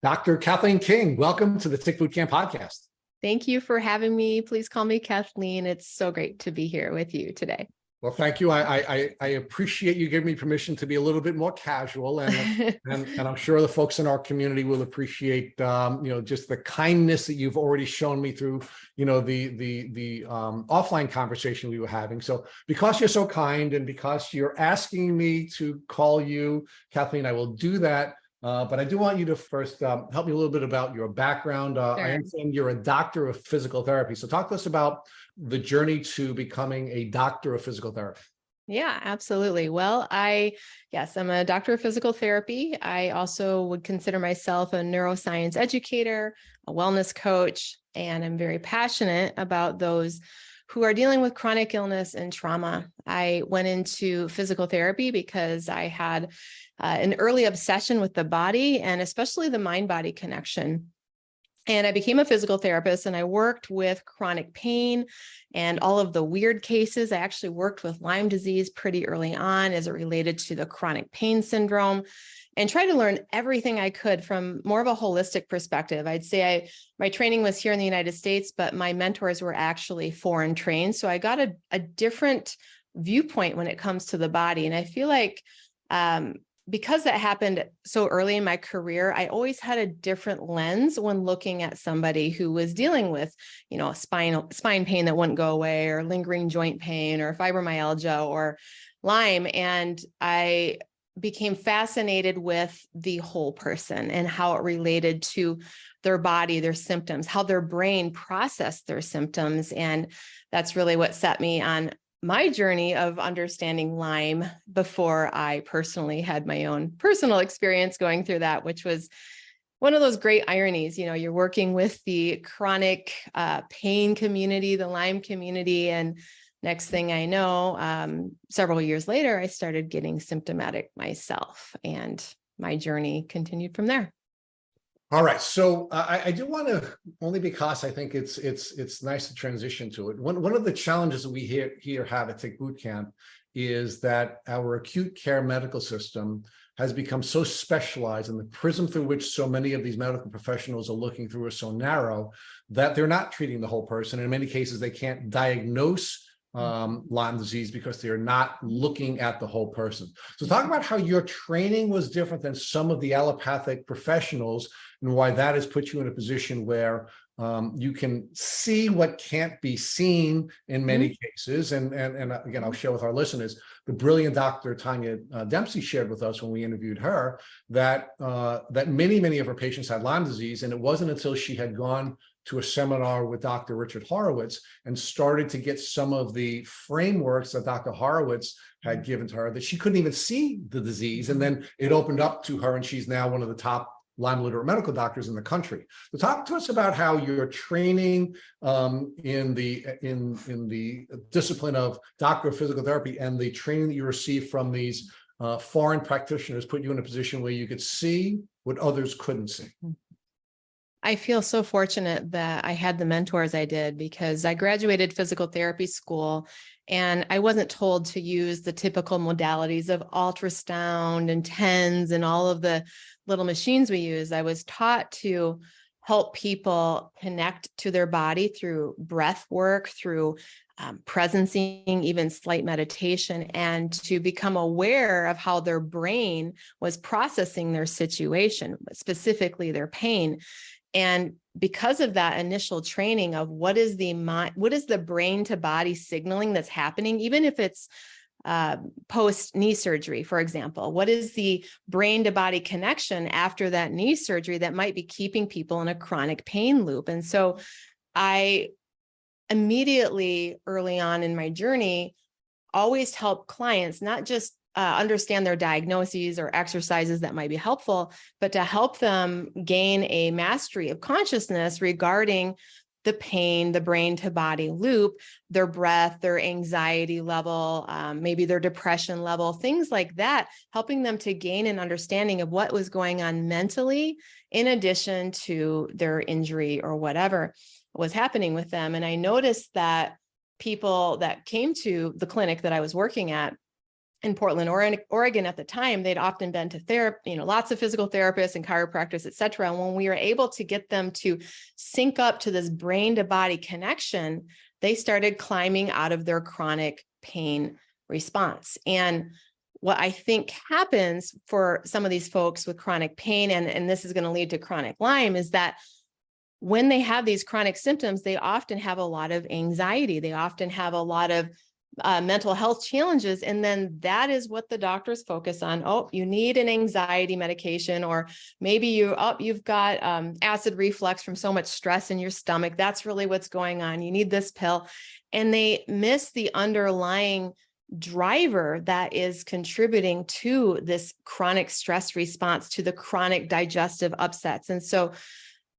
Dr. Cathleen King, welcome to the Tick Bootcamp podcast. Thank you for having me. Please call me Kathleen. It's so great to be here with you today. Well, thank you. I appreciate you giving me permission to be a little bit more casual, and I'm sure the folks in our community will appreciate just the kindness that you've already shown me through the offline conversation we were having. So because you're so kind and because you're asking me to call you Kathleen, I will do that. But I do want you to first help me a little bit about your background. Sure. I understand you're a doctor of physical therapy. So talk to us about the journey to becoming a doctor of physical therapy. Yeah, absolutely. Well, I'm a doctor of physical therapy. I also would consider myself a neuroscience educator, a wellness coach, and I'm very passionate about those who are dealing with chronic illness and trauma. I went into physical therapy because I had an early obsession with the body and especially the mind-body connection. And I became a physical therapist and I worked with chronic pain and all of the weird cases. I actually worked with Lyme disease pretty early on as it related to the chronic pain syndrome and tried to learn everything I could from more of a holistic perspective. I'd say my training was here in the United States, but my mentors were actually foreign trained. So I got a different viewpoint when it comes to the body. And I feel like because that happened so early in my career, I always had a different lens when looking at somebody who was dealing with, spine pain that wouldn't go away, or lingering joint pain, or fibromyalgia, or Lyme. And I became fascinated with the whole person and how it related to their body, their symptoms, how their brain processed their symptoms. And that's really what set me on my journey of understanding Lyme before I personally had my own personal experience going through that, which was one of those great ironies. You're working with the chronic pain community, the Lyme community, and next thing I know, several years later, I started getting symptomatic myself, and my journey continued from there. All right. So I do want to, only because I think it's nice to transition to it. One of the challenges that we here have at Tick Bootcamp is that our acute care medical system has become so specialized, and the prism through which so many of these medical professionals are looking through is so narrow that they're not treating the whole person. In many cases, they can't diagnose Lyme disease because they're not looking at the whole person. So talk about how your training was different than some of the allopathic professionals and why that has put you in a position where you can see what can't be seen in many cases. And again, I'll share with our listeners, the brilliant Dr. Tanya Dempsey shared with us when we interviewed her that many of her patients had Lyme disease, and it wasn't until she had gone to a seminar with Dr. Richard Horowitz and started to get some of the frameworks that Dr. Horowitz had given to her that she couldn't even see the disease. And then it opened up to her, and she's now one of the top Lyme literate medical doctors in the country. So talk to us about how your training in the discipline of doctor of physical therapy and the training that you received from these foreign practitioners put you in a position where you could see what others couldn't see. I feel so fortunate that I had the mentors I did, because I graduated physical therapy school and I wasn't told to use the typical modalities of ultrasound and TENS and all of the little machines we use. I was taught to help people connect to their body through breath work, through presencing, even slight meditation, and to become aware of how their brain was processing their situation, specifically their pain. And because of that initial training of what is the brain to body signaling that's happening, even if it's post knee surgery, for example, what is the brain to body connection after that knee surgery that might be keeping people in a chronic pain loop? And so I immediately, early on in my journey, always help clients not just understand their diagnoses or exercises that might be helpful, but to help them gain a mastery of consciousness regarding the pain, the brain to body loop, their breath, their anxiety level, maybe their depression level, things like that, helping them to gain an understanding of what was going on mentally, in addition to their injury or whatever was happening with them. And I noticed that people that came to the clinic that I was working at in Portland, Oregon at the time, they'd often been to therapy, lots of physical therapists and chiropractors, et cetera. And when we were able to get them to sync up to this brain to body connection, they started climbing out of their chronic pain response. And what I think happens for some of these folks with chronic pain, and this is going to lead to chronic Lyme, is that when they have these chronic symptoms, they often have a lot of anxiety. They often have a lot of mental health challenges. And then that is what the doctors focus on. Oh, you need an anxiety medication, or maybe you've got acid reflux from so much stress in your stomach. That's really what's going on. You need this pill. And they miss the underlying driver that is contributing to this chronic stress response, to the chronic digestive upsets. And so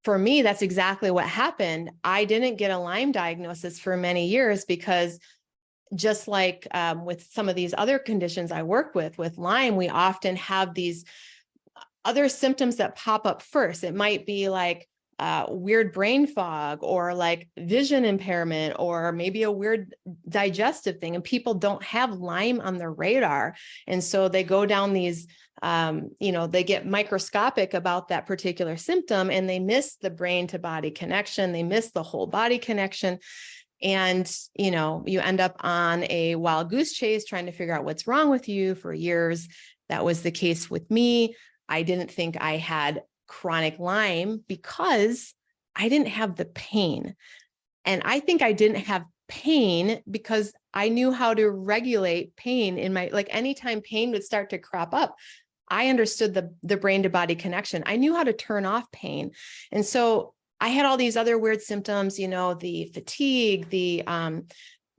for me, that's exactly what happened. I didn't get a Lyme diagnosis for many years because just like with some of these other conditions I work with Lyme, we often have these other symptoms that pop up first. It might be like weird brain fog, or like vision impairment, or maybe a weird digestive thing. And people don't have Lyme on their radar. And so they go down these, they get microscopic about that particular symptom, and they miss the brain to body connection. They miss the whole body connection. And, you end up on a wild goose chase trying to figure out what's wrong with you for years. That was the case with me. I didn't think I had chronic Lyme because I didn't have the pain. And I think I didn't have pain because I knew how to regulate pain in my, like anytime pain would start to crop up, I understood the brain to body connection. I knew how to turn off pain. And so I had all these other weird symptoms, the fatigue, the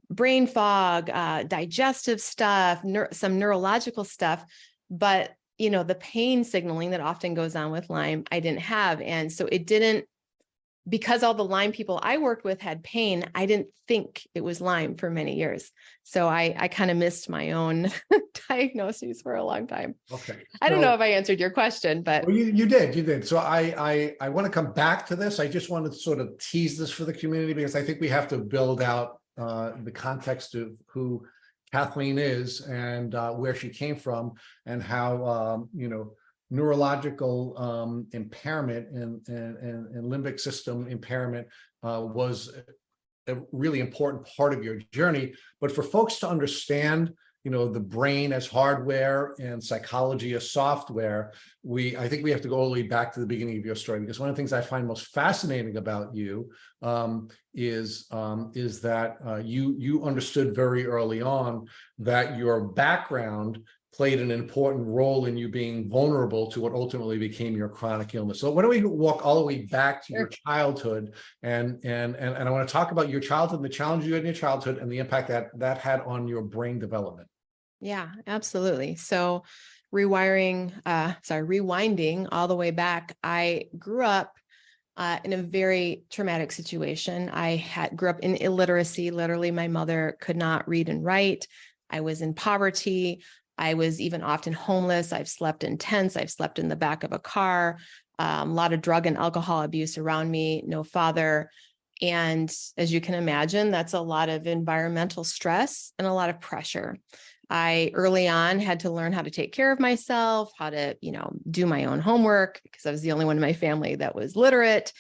brain fog, digestive stuff, some neurological stuff, but the pain signaling that often goes on with Lyme, I didn't have. And so it didn't, because all the Lyme people I worked with had pain, I didn't think it was Lyme for many years. So I kind of missed my own diagnoses for a long time. Okay. I don't know if I answered your question, but. Well, you did. So I want to come back to this. I just want to sort of tease this for the community, because I think we have to build out the context of who Cathleen is and where she came from, and how, neurological impairment and limbic system impairment was a really important part of your journey. But for folks to understand, the brain as hardware and psychology as software, I think we have to go all the way back to the beginning of your story, because one of the things I find most fascinating about you is that you understood very early on that your background played an important role in you being vulnerable to what ultimately became your chronic illness. So why don't we walk all the way back to your childhood, and I want to talk about your childhood and the challenge you had in your childhood and the impact that had on your brain development. Yeah, absolutely. So rewinding all the way back, I grew up in a very traumatic situation. I grew up in illiteracy. Literally, my mother could not read and write. I was in poverty. I was even often homeless. I've slept in tents. I've slept in the back of a car. A lot of drug and alcohol abuse around me. No father. And as you can imagine, that's a lot of environmental stress and a lot of pressure. I early on had to learn how to take care of myself, how to, do my own homework, because I was the only one in my family that was literate.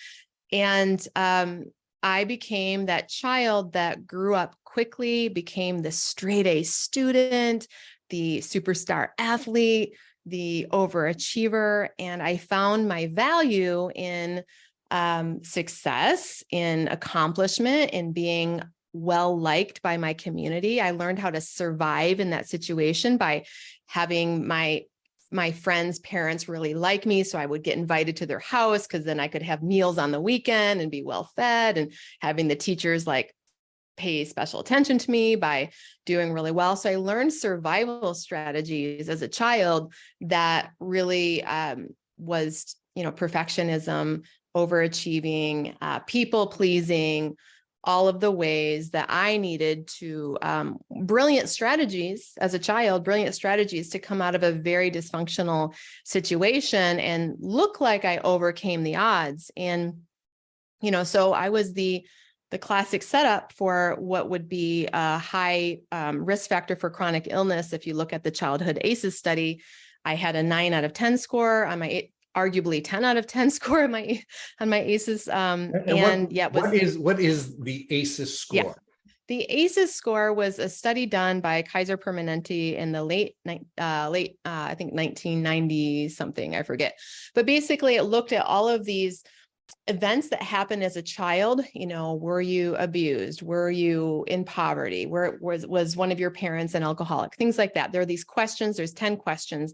And I became that child that grew up quickly, became the straight A student, the superstar athlete, the overachiever. And I found my value in success, in accomplishment, in being well-liked by my community. I learned how to survive in that situation by having my friends' parents really like me. So I would get invited to their house, because then I could have meals on the weekend and be well fed, and having the teachers pay special attention to me by doing really well. So I learned survival strategies as a child that really was, perfectionism, overachieving, people pleasing, all of the ways that I needed to, brilliant strategies as a child, brilliant strategies to come out of a very dysfunctional situation and look like I overcame the odds. And, so I was the the classic setup for what would be a high risk factor for chronic illness. If you look at the childhood ACEs study, I had a 9 out of 10 score on my arguably 10 out of 10 score on my ACEs. What is the ACEs score? Yeah. The ACEs score was a study done by Kaiser Permanente in the late, I think 1990 something, I forget. But basically it looked at all of these events that happened as a child. Were you abused? Were you in poverty? Was one of your parents an alcoholic? Things like that. There are these questions, there's 10 questions.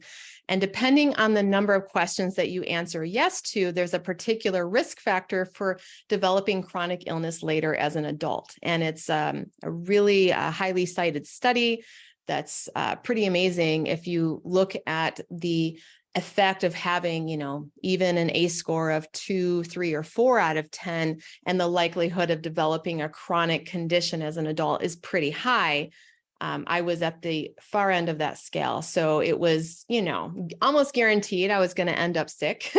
And depending on the number of questions that you answer yes to, there's a particular risk factor for developing chronic illness later as an adult. And it's a really highly cited study that's pretty amazing. If you look at the effect of having, even an ACE score of 2, 3, or 4 out of 10, and the likelihood of developing a chronic condition as an adult is pretty high. I was at the far end of that scale. So it was, almost guaranteed I was going to end up sick.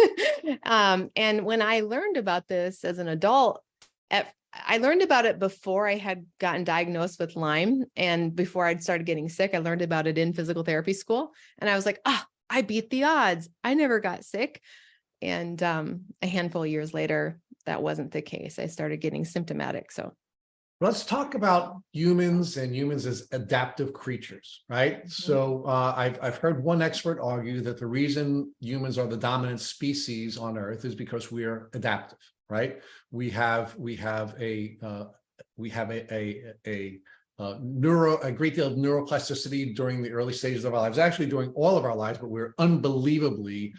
And when I learned about this as an adult, I learned about it before I had gotten diagnosed with Lyme. And before I'd started getting sick, I learned about it in physical therapy school. And I was like, I beat the odds. I never got sick. And a handful of years later, that wasn't the case. I started getting symptomatic. So let's talk about humans and humans as adaptive creatures, right? Mm-hmm. So I've heard one expert argue that the reason humans are the dominant species on Earth is because we are adaptive, right? We have a great deal of neuroplasticity during the early stages of our lives, actually during all of our lives, but we're unbelievably,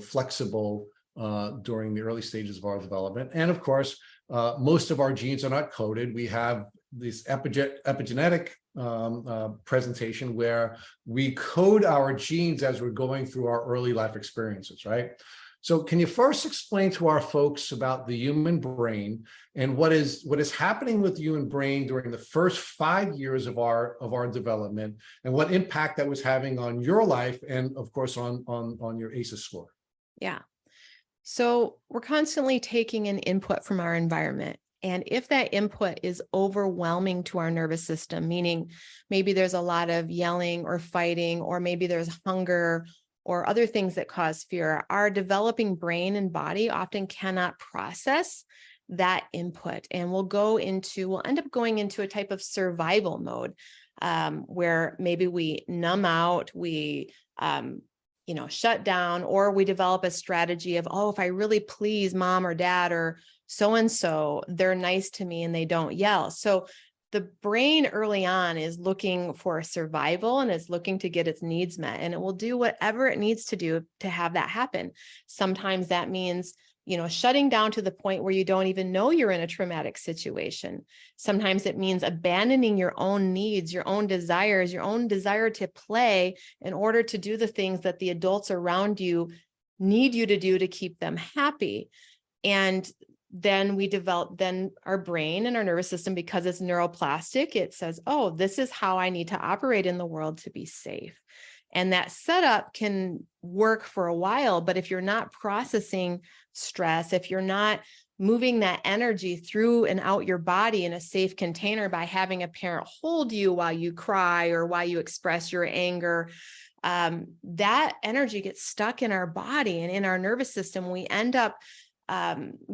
flexible during the early stages of our development. And of course, most of our genes are not coded. We have this epigenetic presentation where we code our genes as we're going through our early life experiences, right? So can you first explain to our folks about the human brain and what is happening with the human brain during the first 5 years of our development, and what impact that was having on your life and of course on your ACEs score? Yeah. So we're constantly taking an input from our environment. And if that input is overwhelming to our nervous system, meaning maybe there's a lot of yelling or fighting, or maybe there's hunger or other things that cause fear, our developing brain and body often cannot process that input. And we'll end up going into a type of survival mode where maybe we numb out, we shut down, or we develop a strategy of, if I really please mom or dad or so-and-so, they're nice to me and they don't yell. So the brain early on is looking for survival and is looking to get its needs met, and it will do whatever it needs to do to have that happen. Sometimes that means, shutting down to the point where you don't even know you're in a traumatic situation. Sometimes it means abandoning your own needs, your own desires, your own desire to play in order to do the things that the adults around you need you to do to keep them happy. And then our brain and our nervous system, because it's neuroplastic, it says, this is how I need to operate in the world to be safe. And that setup can work for a while, but if you're not processing stress, if you're not moving that energy through and out your body in a safe container by having a parent hold you while you cry or while you express your anger, that energy gets stuck in our body and in our nervous system. We end up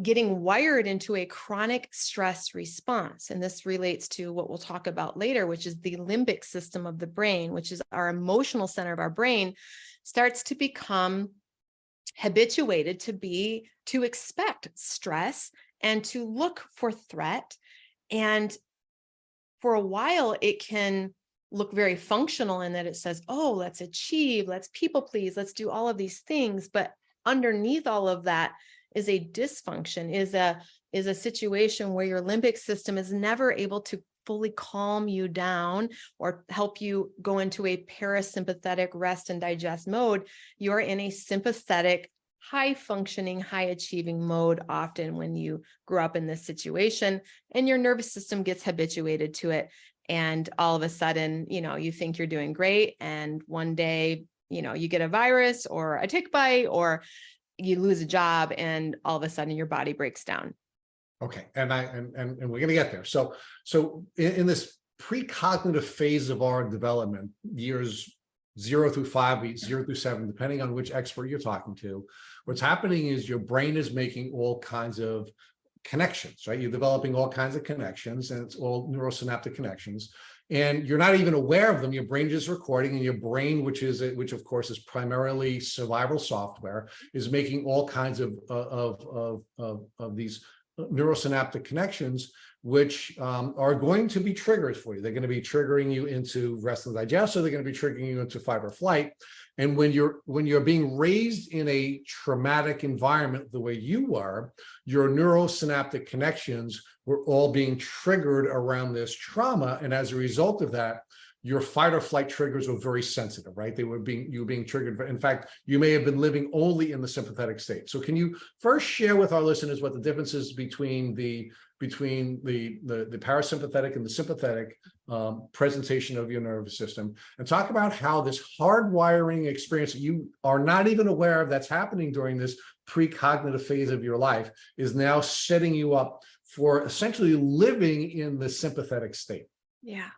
getting wired into a chronic stress response. And this relates to what we'll talk about later, which is the limbic system of the brain, which is our emotional center of our brain, starts to become habituated to expect stress and to look for threat. And for a while, it can look very functional in that it says, let's achieve, let's people please, let's do all of these things. But underneath all of that is a dysfunction, is a situation where your limbic system is never able to fully calm you down or help you go into a parasympathetic rest and digest mode. You're in a sympathetic, high functioning, high achieving mode often when you grow up in this situation, and your nervous system gets habituated to it. And all of a sudden, you think you're doing great. And one day, you get a virus or a tick bite, or you lose a job, and all of a sudden your body breaks down. Okay, and we're going to get there. So in this precognitive phase of our development, years 0 through 5, 0 through 7, depending on which expert you're talking to, what's happening is your brain is making all kinds of connections, right? You're developing all kinds of connections, and it's all neurosynaptic connections, and you're not even aware of them. Your brain is recording, and your brain, which of course is primarily survival software, is making all kinds of these neurosynaptic connections, which are going to be triggers for you. They're going to be triggering you into rest and digest, or they're going to be triggering you into fight or flight. And when you're being raised in a traumatic environment the way you were, your neurosynaptic connections were all being triggered around this trauma, and as a result of that, your fight or flight triggers were very sensitive, right? You were being triggered. In fact, you may have been living only in the sympathetic state. So can you first share with our listeners what the difference is between the parasympathetic and the sympathetic presentation of your nervous system, and talk about how this hardwiring experience that you are not even aware of that's happening during this precognitive phase of your life is now setting you up for essentially living in the sympathetic state? Yeah.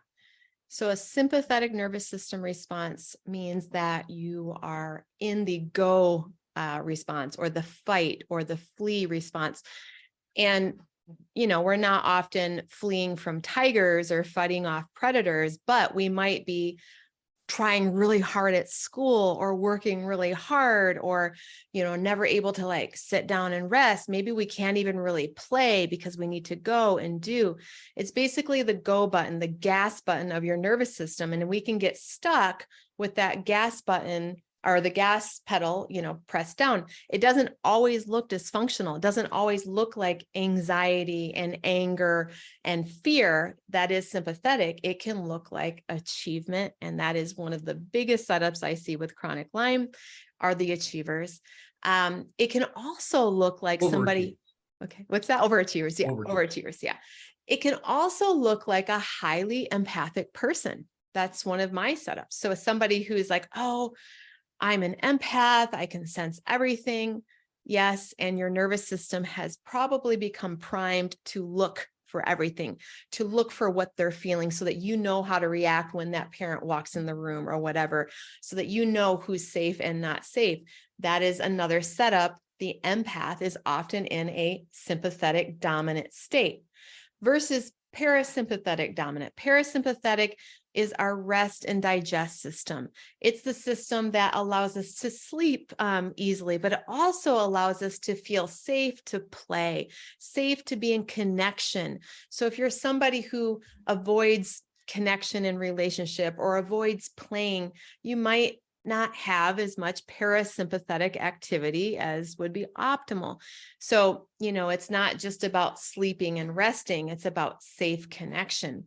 So a sympathetic nervous system response means that you are in the go response, or the fight or the flee response. And, we're not often fleeing from tigers or fighting off predators, but we might be trying really hard at school, or working really hard, or, never able to sit down and rest. Maybe we can't even really play because we need to go and do. It's basically the go button, the gas button of your nervous system. And we can get stuck with that gas button, or the gas pedal, pressed down. It doesn't always look dysfunctional. It doesn't always look like anxiety and anger and fear that is sympathetic. It can look like achievement. And that is one of the biggest setups I see with chronic Lyme, are the achievers. It can also look like somebody, okay, what's that? Overachievers. Yeah. Overachievers. Yeah. It can also look like a highly empathic person. That's one of my setups. So somebody who's like, oh, I'm an empath, I can sense everything. Yes, and your nervous system has probably become primed to look for everything, to look for what they're feeling, so that you know how to react when that parent walks in the room or whatever, so that you know who's safe and not safe. That is another setup. The empath is often in a sympathetic dominant state versus parasympathetic dominant. Parasympathetic is our rest and digest system. It's the system that allows us to sleep easily, but it also allows us to feel safe to play, safe to be in connection. So if you're somebody who avoids connection in relationship or avoids playing, you might not have as much parasympathetic activity as would be optimal. So, it's not just about sleeping and resting, it's about safe connection.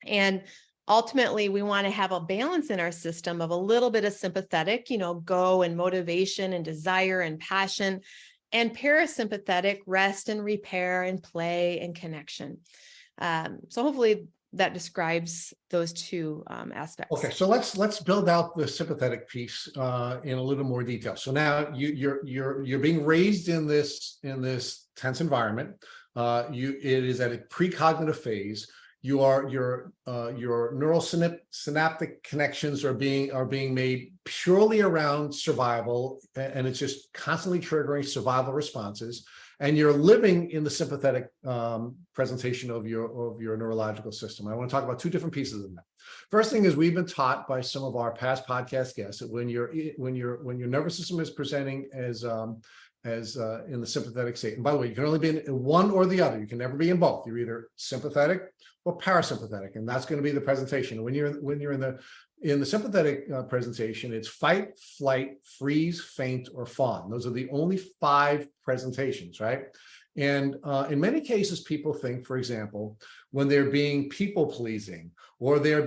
And ultimately, we want to have a balance in our system of a little bit of sympathetic, go and motivation and desire and passion, and parasympathetic rest and repair and play and connection. So hopefully that describes those two aspects. Okay, so let's build out the sympathetic piece in a little more detail. So now you're being raised in this tense environment. It is at a precognitive phase. Your neural synaptic connections are being made purely around survival, and it's just constantly triggering survival responses. And you're living in the sympathetic presentation of your neurological system. I want to talk about two different pieces of that. First thing is, we've been taught by some of our past podcast guests that when your nervous system is presenting as in the sympathetic state, and by the way, you can only be in one or the other. You can never be in both. You're either sympathetic or parasympathetic, and that's going to be the presentation. When you're in the sympathetic presentation, it's fight, flight, freeze, faint, or fawn. Those are the only 5 presentations, right? And in many cases, people think, for example, when they're being people pleasing, or they're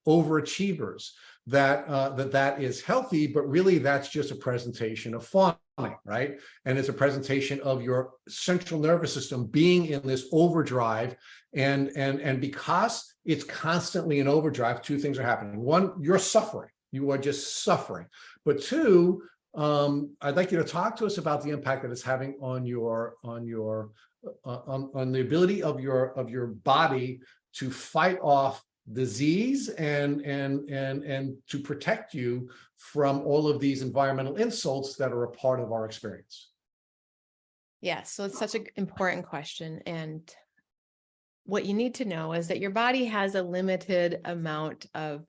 overachievers, that is healthy, but really that's just a presentation of fawning, right? And it's a presentation of your central nervous system being in this overdrive, and because it's constantly in overdrive, 2 things are happening. 1, you're suffering. You are just suffering. But 2, I'd like you to talk to us about the impact that it's having on the ability of your body to fight off disease and to protect you from all of these environmental insults that are a part of our experience. Yeah, so it's such an important question. And what you need to know is that your body has a limited amount of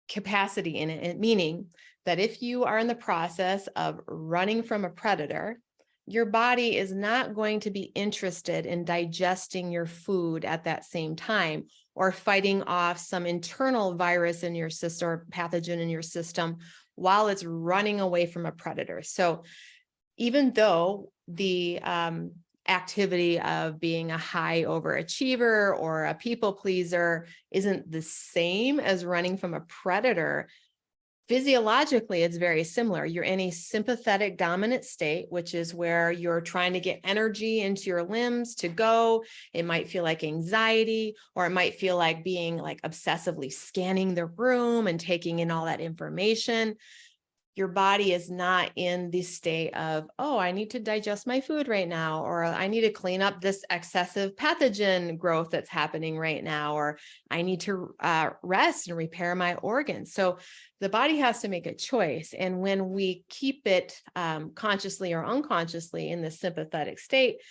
capacity in it, meaning that if you are in the process of running from a predator, your body is not going to be interested in digesting your food at that same time or fighting off some internal virus in your system or pathogen in your system while it's running away from a predator. So even though the activity of being a high overachiever or a people pleaser isn't the same as running from a predator, physiologically, it's very similar. You're in a sympathetic dominant state, which is where you're trying to get energy into your limbs to go. It might feel like anxiety, or it might feel like being like obsessively scanning the room and taking in all that information. Your body is not in the state of, oh, I need to digest my food right now, or I need to clean up this excessive pathogen growth that's happening right now, or I need to rest and repair my organs. So the body has to make a choice. And when we keep it consciously or unconsciously in the sympathetic state,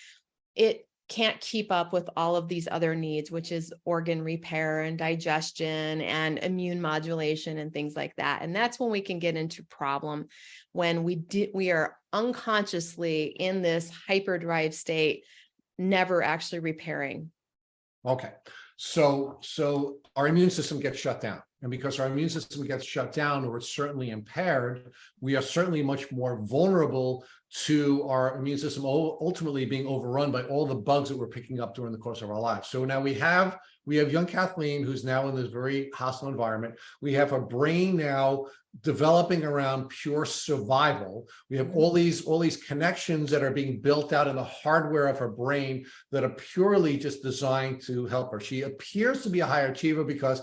it can't keep up with all of these other needs, which is organ repair and digestion and immune modulation and things like that. And that's when we can get into problem, when we are unconsciously in this hyperdrive state, never actually repairing. Okay, so our immune system gets shut down. And because our immune system gets shut down, or it's certainly impaired, we are certainly much more vulnerable to our immune system ultimately being overrun by all the bugs that we're picking up during the course of our lives. So now we have young Cathleen, who's now in this very hostile environment. We have a brain now developing around pure survival. We have all these connections that are being built out in the hardware of her brain that are purely just designed to help her. She appears to be a high achiever because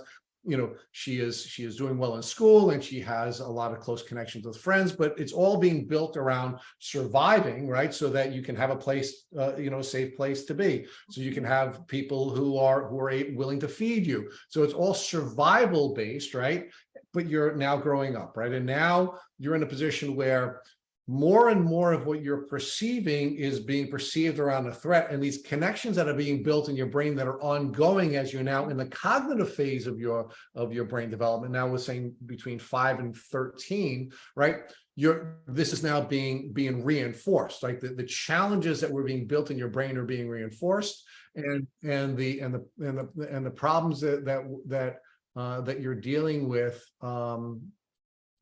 she is doing well in school and she has a lot of close connections with friends, but it's all being built around surviving, right? So that you can have a place, a safe place to be. So you can have people who are willing to feed you. So it's all survival based, right? But you're now growing up, right? And now you're in a position where more and more of what you're perceiving is being perceived around a threat, and these connections that are being built in your brain that are ongoing as you're now in the cognitive phase of your brain development. Now we're saying between 5 and 13, right? This is now being reinforced. Like the challenges that were being built in your brain are being reinforced, and the problems that you're dealing with.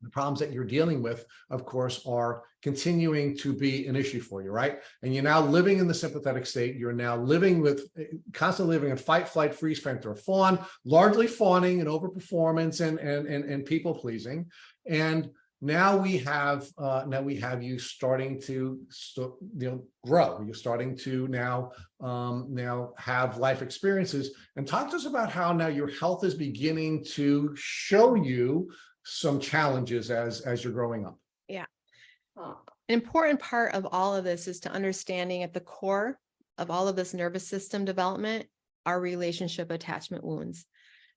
The problems that you're dealing with, of course, are continuing to be an issue for you, right? And you're now living in the sympathetic state. You're now constantly living in fight, flight, freeze, faint, or fawn, largely fawning and overperformance and people pleasing. And now we have you starting to grow. You're starting to now have life experiences. And talk to us about how now your health is beginning to show you some challenges as you're growing up. Yeah. An important part of all of this is to understanding at the core of all of this nervous system development are relationship attachment wounds.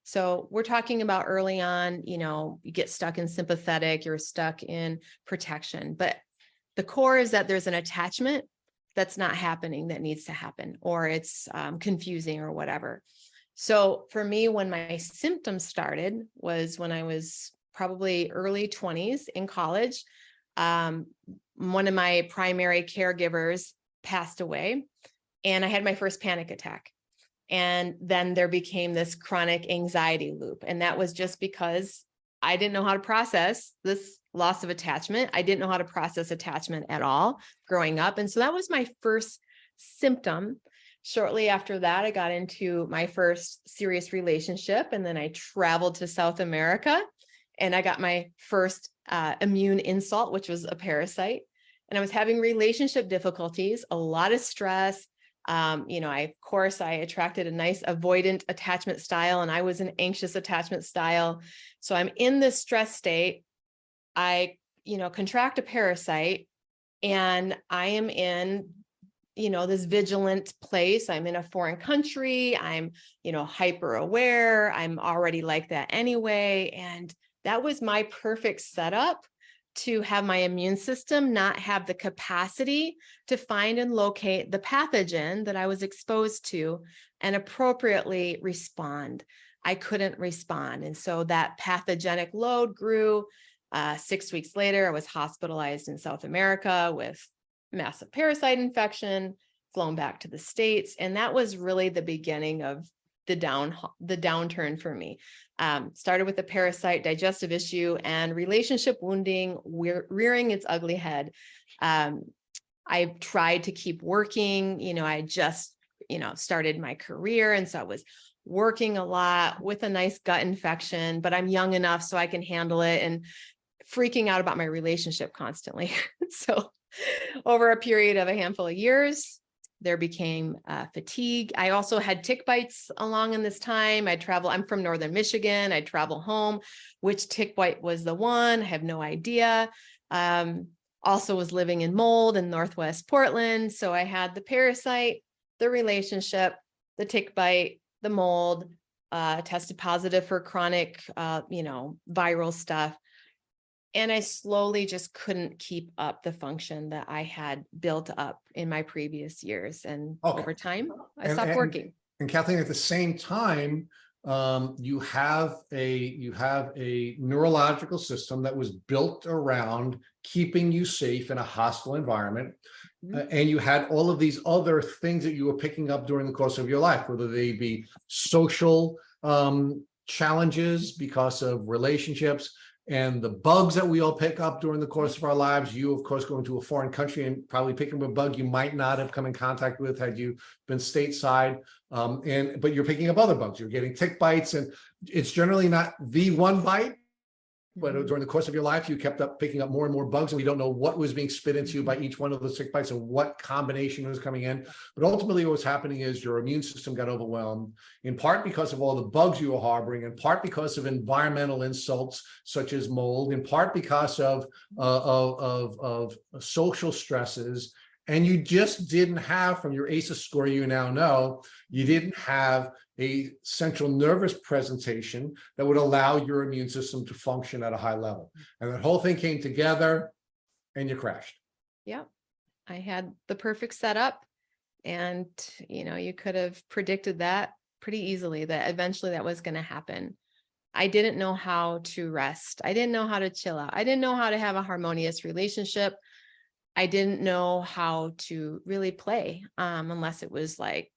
So we're talking about early on, you get stuck in sympathetic, you're stuck in protection, but the core is that there's an attachment that's not happening that needs to happen, or it's confusing or whatever. So for me, when my symptoms started was when I was probably early 20s in college. One of my primary caregivers passed away, and I had my first panic attack. And then there became this chronic anxiety loop. And that was just because I didn't know how to process this loss of attachment. I didn't know how to process attachment at all growing up. And so that was my first symptom. Shortly after that, I got into my first serious relationship, and then I traveled to South America. And I got my first immune insult, which was a parasite. And I was having relationship difficulties, a lot of stress. I attracted a nice avoidant attachment style, and I was an anxious attachment style. So I'm in this stress state. I contract a parasite, and I am in, this vigilant place. I'm in a foreign country. I'm, hyper aware. I'm already like that anyway. And that was my perfect setup to have my immune system not have the capacity to find and locate the pathogen that I was exposed to and appropriately respond. I couldn't respond. And so that pathogenic load grew. 6 weeks later, I was hospitalized in South America with massive parasite infection, flown back to the States. And that was really the beginning of the downturn for me. Started with a parasite digestive issue and relationship wounding rearing its ugly head. I tried to keep working. I just, started my career. And so I was working a lot with a nice gut infection, but I'm young enough so I can handle it, and freaking out about my relationship constantly. So over a period of a handful of years, there became fatigue. I also had tick bites along in this time. I'm from Northern Michigan. I travel home. Which tick bite was the one? I have no idea. Also was living in mold in Northwest Portland. So I had the parasite, the relationship, the tick bite, the mold, tested positive for chronic, viral stuff. And I slowly just couldn't keep up the function that I had built up in my previous years. And over time, I stopped working. And Kathleen, at the same time, you have a neurological system that was built around keeping you safe in a hostile environment. And you had all of these other things that you were picking up during the course of your life, whether they be social challenges because of relationships, and the bugs that we all pick up during the course of our lives. You, of course, going to a foreign country and probably picking up a bug you might not have come in contact with had you been stateside. But you're picking up other bugs. You're getting tick bites, and it's generally not the one bite. But during the course of your life, you kept up picking up more and more bugs, and we don't know what was being spit into you by each one of the tick bites and what combination was coming in. But ultimately, what was happening is your immune system got overwhelmed, in part because of all the bugs you were harboring, in part because of environmental insults such as mold, in part because of social stresses. And you just didn't have, from your ACEs score, you now know, you didn't have a central nervous presentation that would allow your immune system to function at a high level. And that whole thing came together and you crashed. Yep. I had the perfect setup, and, you could have predicted that pretty easily, that eventually that was going to happen. I didn't know how to rest. I didn't know how to chill out. I didn't know how to have a harmonious relationship. I didn't know how to really play unless it was like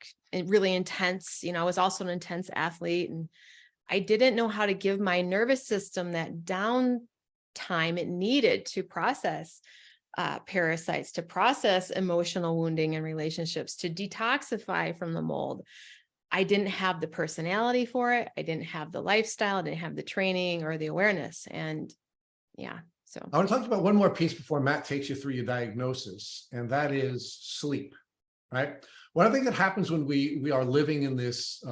really intense. I was also an intense athlete, and I didn't know how to give my nervous system that downtime it needed to process parasites, to process emotional wounding in relationships, to detoxify from the mold. I didn't have the personality for it. I didn't have the lifestyle. I didn't have the training or the awareness. And yeah. So I want to talk about one more piece before Matt takes you through your diagnosis, and that is sleep, right? One of the things that happens when we are living in this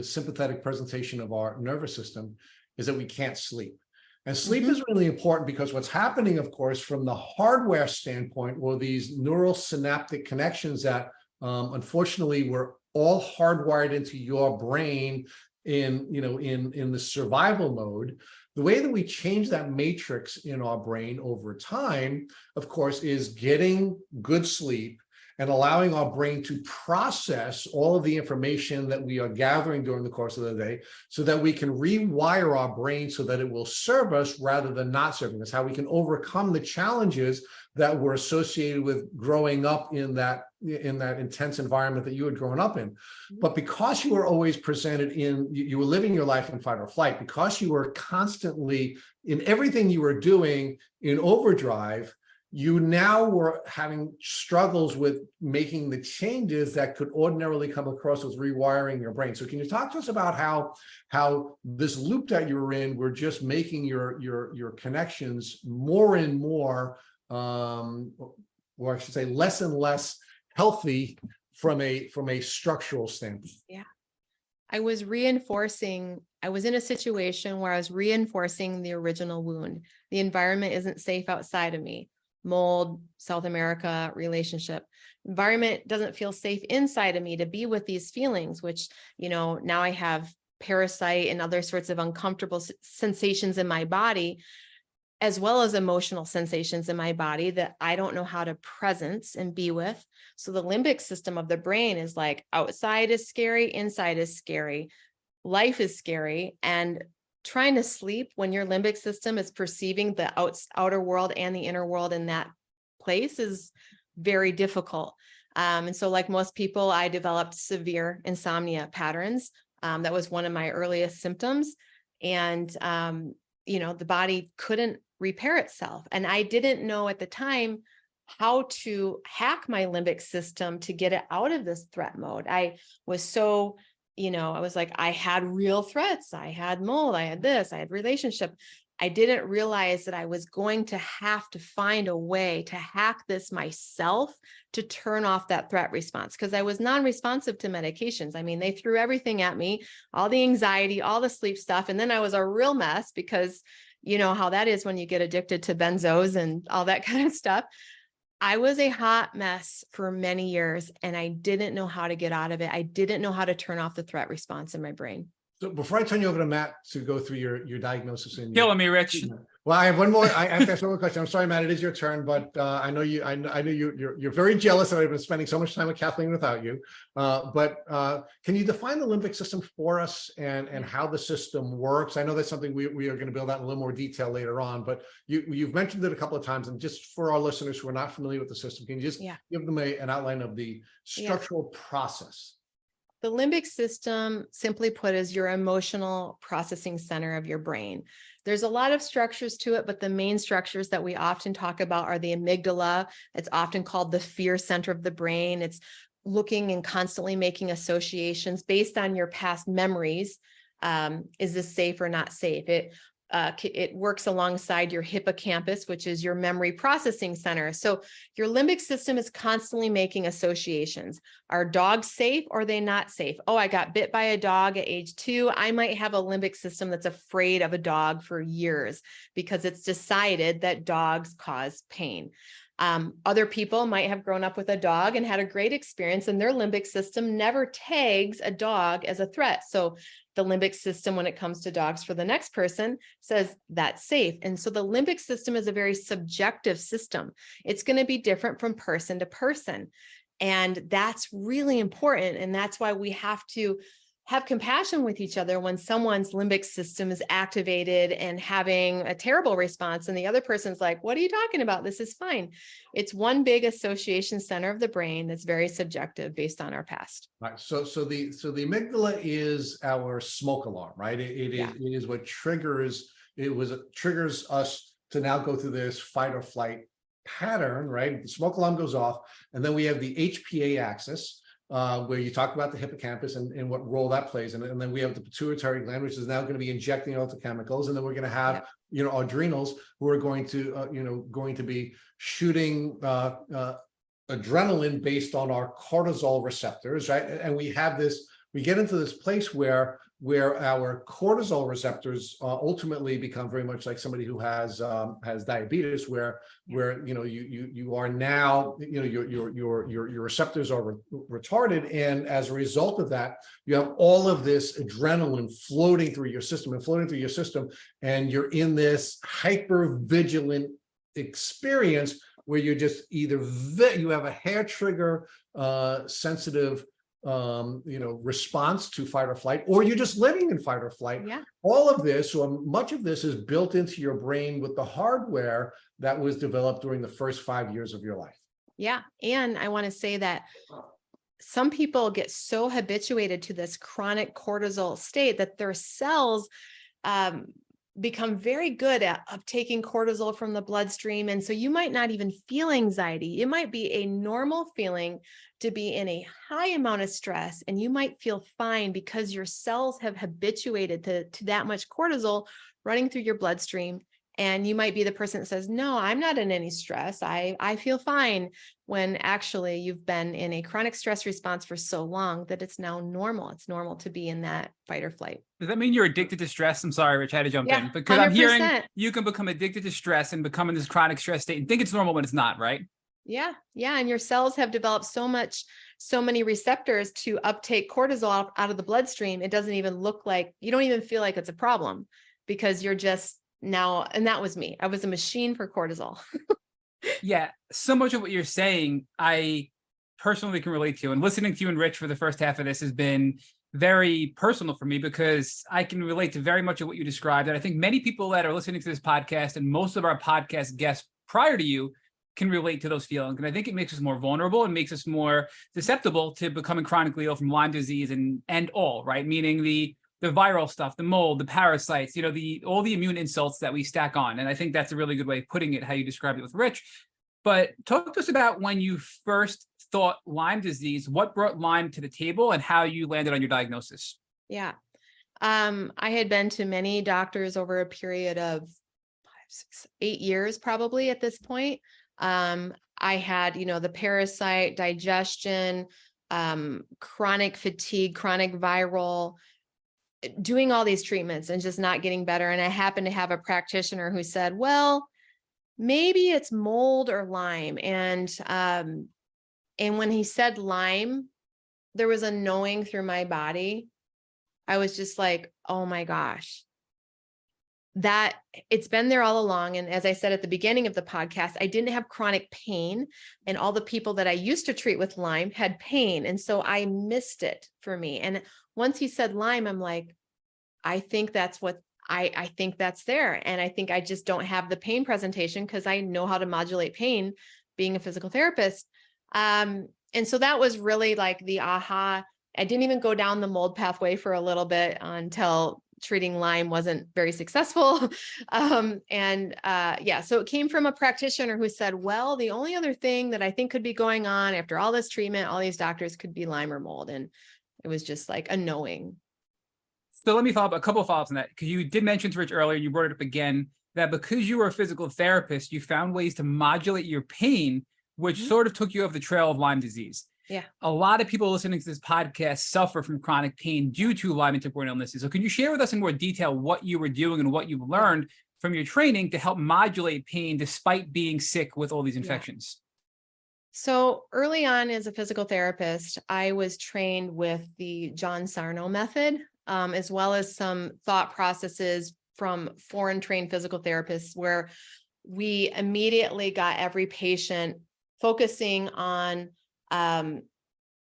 sympathetic presentation of our nervous system is that we can't sleep. And sleep is really important because what's happening, of course, from the hardware standpoint, were these neural synaptic connections that unfortunately were all hardwired into your brain in the survival mode. The way that we change that matrix in our brain over time, of course, is getting good sleep and allowing our brain to process all of the information that we are gathering during the course of the day so that we can rewire our brain so that it will serve us rather than not serving us, how we can overcome the challenges that were associated with growing up in that intense environment that you had grown up in. But because you were always presented you were living your life in fight or flight, because you were constantly in everything you were doing in overdrive, you now were having struggles with making the changes that could ordinarily come across as rewiring your brain. So can you talk to us about how this loop that you were in, were just making your connections more and more, or I should say less and less healthy from a structural standpoint? Yeah. I was in a situation where I was reinforcing the original wound. The environment isn't safe outside of me. Mold, South America, relationship. Environment doesn't feel safe inside of me to be with these feelings, which, now I have parasite and other sorts of uncomfortable sensations in my body, as well as emotional sensations in my body that I don't know how to presence and be with. So the limbic system of the brain is like, outside is scary, inside is scary, life is scary. And trying to sleep when your limbic system is perceiving the outer world and the inner world in that place is very difficult. And so like most people, I developed severe insomnia patterns. That was one of my earliest symptoms. And, the body couldn't repair itself. And I didn't know at the time how to hack my limbic system to get it out of this threat mode. I was so, I was like, I had real threats. I had mold. I had this, I had relationship. I didn't realize that I was going to have to find a way to hack this myself to turn off that threat response, because I was non-responsive to medications. I mean, they threw everything at me, all the anxiety, all the sleep stuff. And then I was a real mess because you know how that is when you get addicted to benzos and all that kind of stuff. I was a hot mess for many years and I didn't know how to get out of it. I didn't know how to turn off the threat response in my brain. So before I turn you over to Matt to go through your diagnosis and Killing me, Rich. well, I have one more. I have to ask one more question. I'm sorry, Matt. It is your turn, but I know you. I know you're very jealous that I've been spending so much time with Kathleen without you. But can you define the limbic system for us and how the system works? I know that's something we are going to build out in a little more detail later on. But you've mentioned it a couple of times, and just for our listeners who are not familiar with the system, can you just give them an outline of the structural process? The limbic system, simply put, is your emotional processing center of your brain. There's a lot of structures to it, but the main structures that we often talk about are the amygdala. It's often called the fear center of the brain. It's looking and constantly making associations based on your past memories. Is this safe or not safe? It works alongside your hippocampus, which is your memory processing center. So your limbic system is constantly making associations. Are dogs safe or are they not safe? Oh, I got bit by a dog at age 2. I might have a limbic system that's afraid of a dog for years because it's decided that dogs cause pain. Other people might have grown up with a dog and had a great experience, and their limbic system never tags a dog as a threat. So the limbic system, when it comes to dogs for the next person, says that's safe. And so the limbic system is a very subjective system. It's going to be different from person to person. And that's really important. And that's why we have to have compassion with each other when someone's limbic system is activated and having a terrible response. And the other person's like, what are you talking about? This is fine. It's one big association center of the brain that's very subjective based on our past. Right. So the amygdala is our smoke alarm, right? It is what triggers us to now go through this fight or flight pattern, right? The smoke alarm goes off, and then we have the HPA axis, where you talk about the hippocampus and what role that plays. And then we have the pituitary gland, which is now going to be injecting all the chemicals. And then we're going to have, our adrenals who are going to be shooting adrenaline based on our cortisol receptors, right? And we get into this place where our cortisol receptors ultimately become very much like somebody who has diabetes, where you are now, your receptors are retarded, and as a result of that, you have all of this adrenaline floating through your system, and you're in this hyper vigilant experience where you're just either you have a hair trigger sensitive response to fight or flight, or you're just living in fight or flight. All of this, or much of this, is built into your brain with the hardware that was developed during the first 5 years of your life. And I want to say that some people get so habituated to this chronic cortisol state that their cells become very good at uptaking cortisol from the bloodstream. And so you might not even feel anxiety. It might be a normal feeling to be in a high amount of stress, and you might feel fine because your cells have habituated to that much cortisol running through your bloodstream And you might be the person that says, no, I'm not in any stress. I feel fine, when actually you've been in a chronic stress response for so long that it's now normal. It's normal to be in that fight or flight. Does that mean you're addicted to stress? I'm sorry, Rich, I had to jump Yeah, in because I'm hearing 100%. you can become addicted to stress and become in this chronic stress state and think it's normal when it's not, right? Yeah. Yeah. And your cells have developed so many receptors to uptake cortisol out of the bloodstream. It doesn't even look like, you don't even feel like it's a problem, because you're just now, and that was me. I was a machine for cortisol. Yeah. So much of what you're saying, I personally can relate to. And listening to you and Rich for the first half of this has been very personal for me, because I can relate to very much of what you described. And I think many people that are listening to this podcast and most of our podcast guests prior to you can relate to those feelings. And I think it makes us more vulnerable and makes us more susceptible to becoming chronically ill from Lyme disease and all, right? Meaning the viral stuff, the mold, the parasites, all the immune insults that we stack on. And I think that's a really good way of putting it, how you described it with Rich. But talk to us about when you first thought Lyme disease, what brought Lyme to the table and how you landed on your diagnosis. Yeah. I had been to many doctors over a period of 5, 6, 8 years, probably at this point. I had, the parasite, digestion, chronic fatigue, chronic viral, doing all these treatments and just not getting better. And I happened to have a practitioner who said, well, maybe it's mold or Lyme. And when he said Lyme, there was a knowing through my body. I was just like, oh my gosh, that it's been there all along. And as I said at the beginning of the podcast, I didn't have chronic pain, and all the people that I used to treat with Lyme had pain. And so I missed it for me. And once he said Lyme, I'm like, I think that's what I think that's there. And I think I just don't have the pain presentation because I know how to modulate pain being a physical therapist. And so that was really like the aha. I didn't even go down the mold pathway for a little bit until treating Lyme wasn't very successful. So it came from a practitioner who said, well, the only other thing that I think could be going on after all this treatment, all these doctors, could be Lyme or mold. And it was just like a knowing. So let me follow up a couple of follow-ups on that, because you did mention to Rich earlier, and you brought it up again, that because you were a physical therapist, you found ways to modulate your pain, which sort of took you off the trail of Lyme disease. Yeah. A lot of people listening to this podcast suffer from chronic pain due to Lyme and tick-borne illnesses. So can you share with us in more detail what you were doing and what you've learned from your training to help modulate pain despite being sick with all these infections? So early on as a physical therapist, I was trained with the John Sarno method, as well as some thought processes from foreign trained physical therapists, where we immediately got every patient focusing on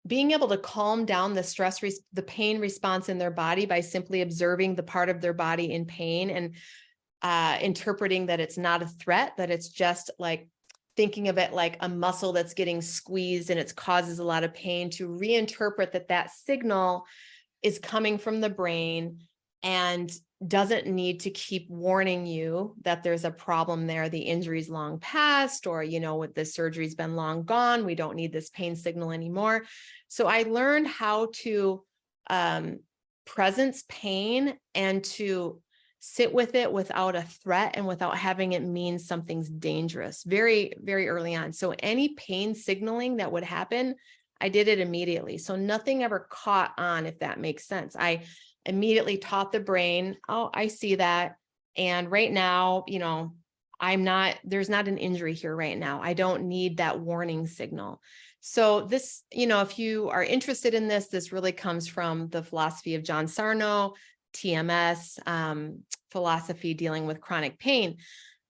being able to calm down the stress, the pain response in their body by simply observing the part of their body in pain and interpreting that it's not a threat, that it's just like thinking of it like a muscle that's getting squeezed and it causes a lot of pain, to reinterpret that signal is coming from the brain and doesn't need to keep warning you that there's a problem there. The injury's long past, or, what the surgery's been long gone. We don't need this pain signal anymore. So I learned how to presence pain and to sit with it without a threat and without having it mean something's dangerous very, very early on. So any pain signaling that would happen, I did it immediately. So nothing ever caught on, if that makes sense. I immediately taught the brain, oh, I see that. And right now, there's not an injury here right now. I don't need that warning signal. So this, if you are interested in this really comes from the philosophy of John Sarno, TMS, philosophy dealing with chronic pain.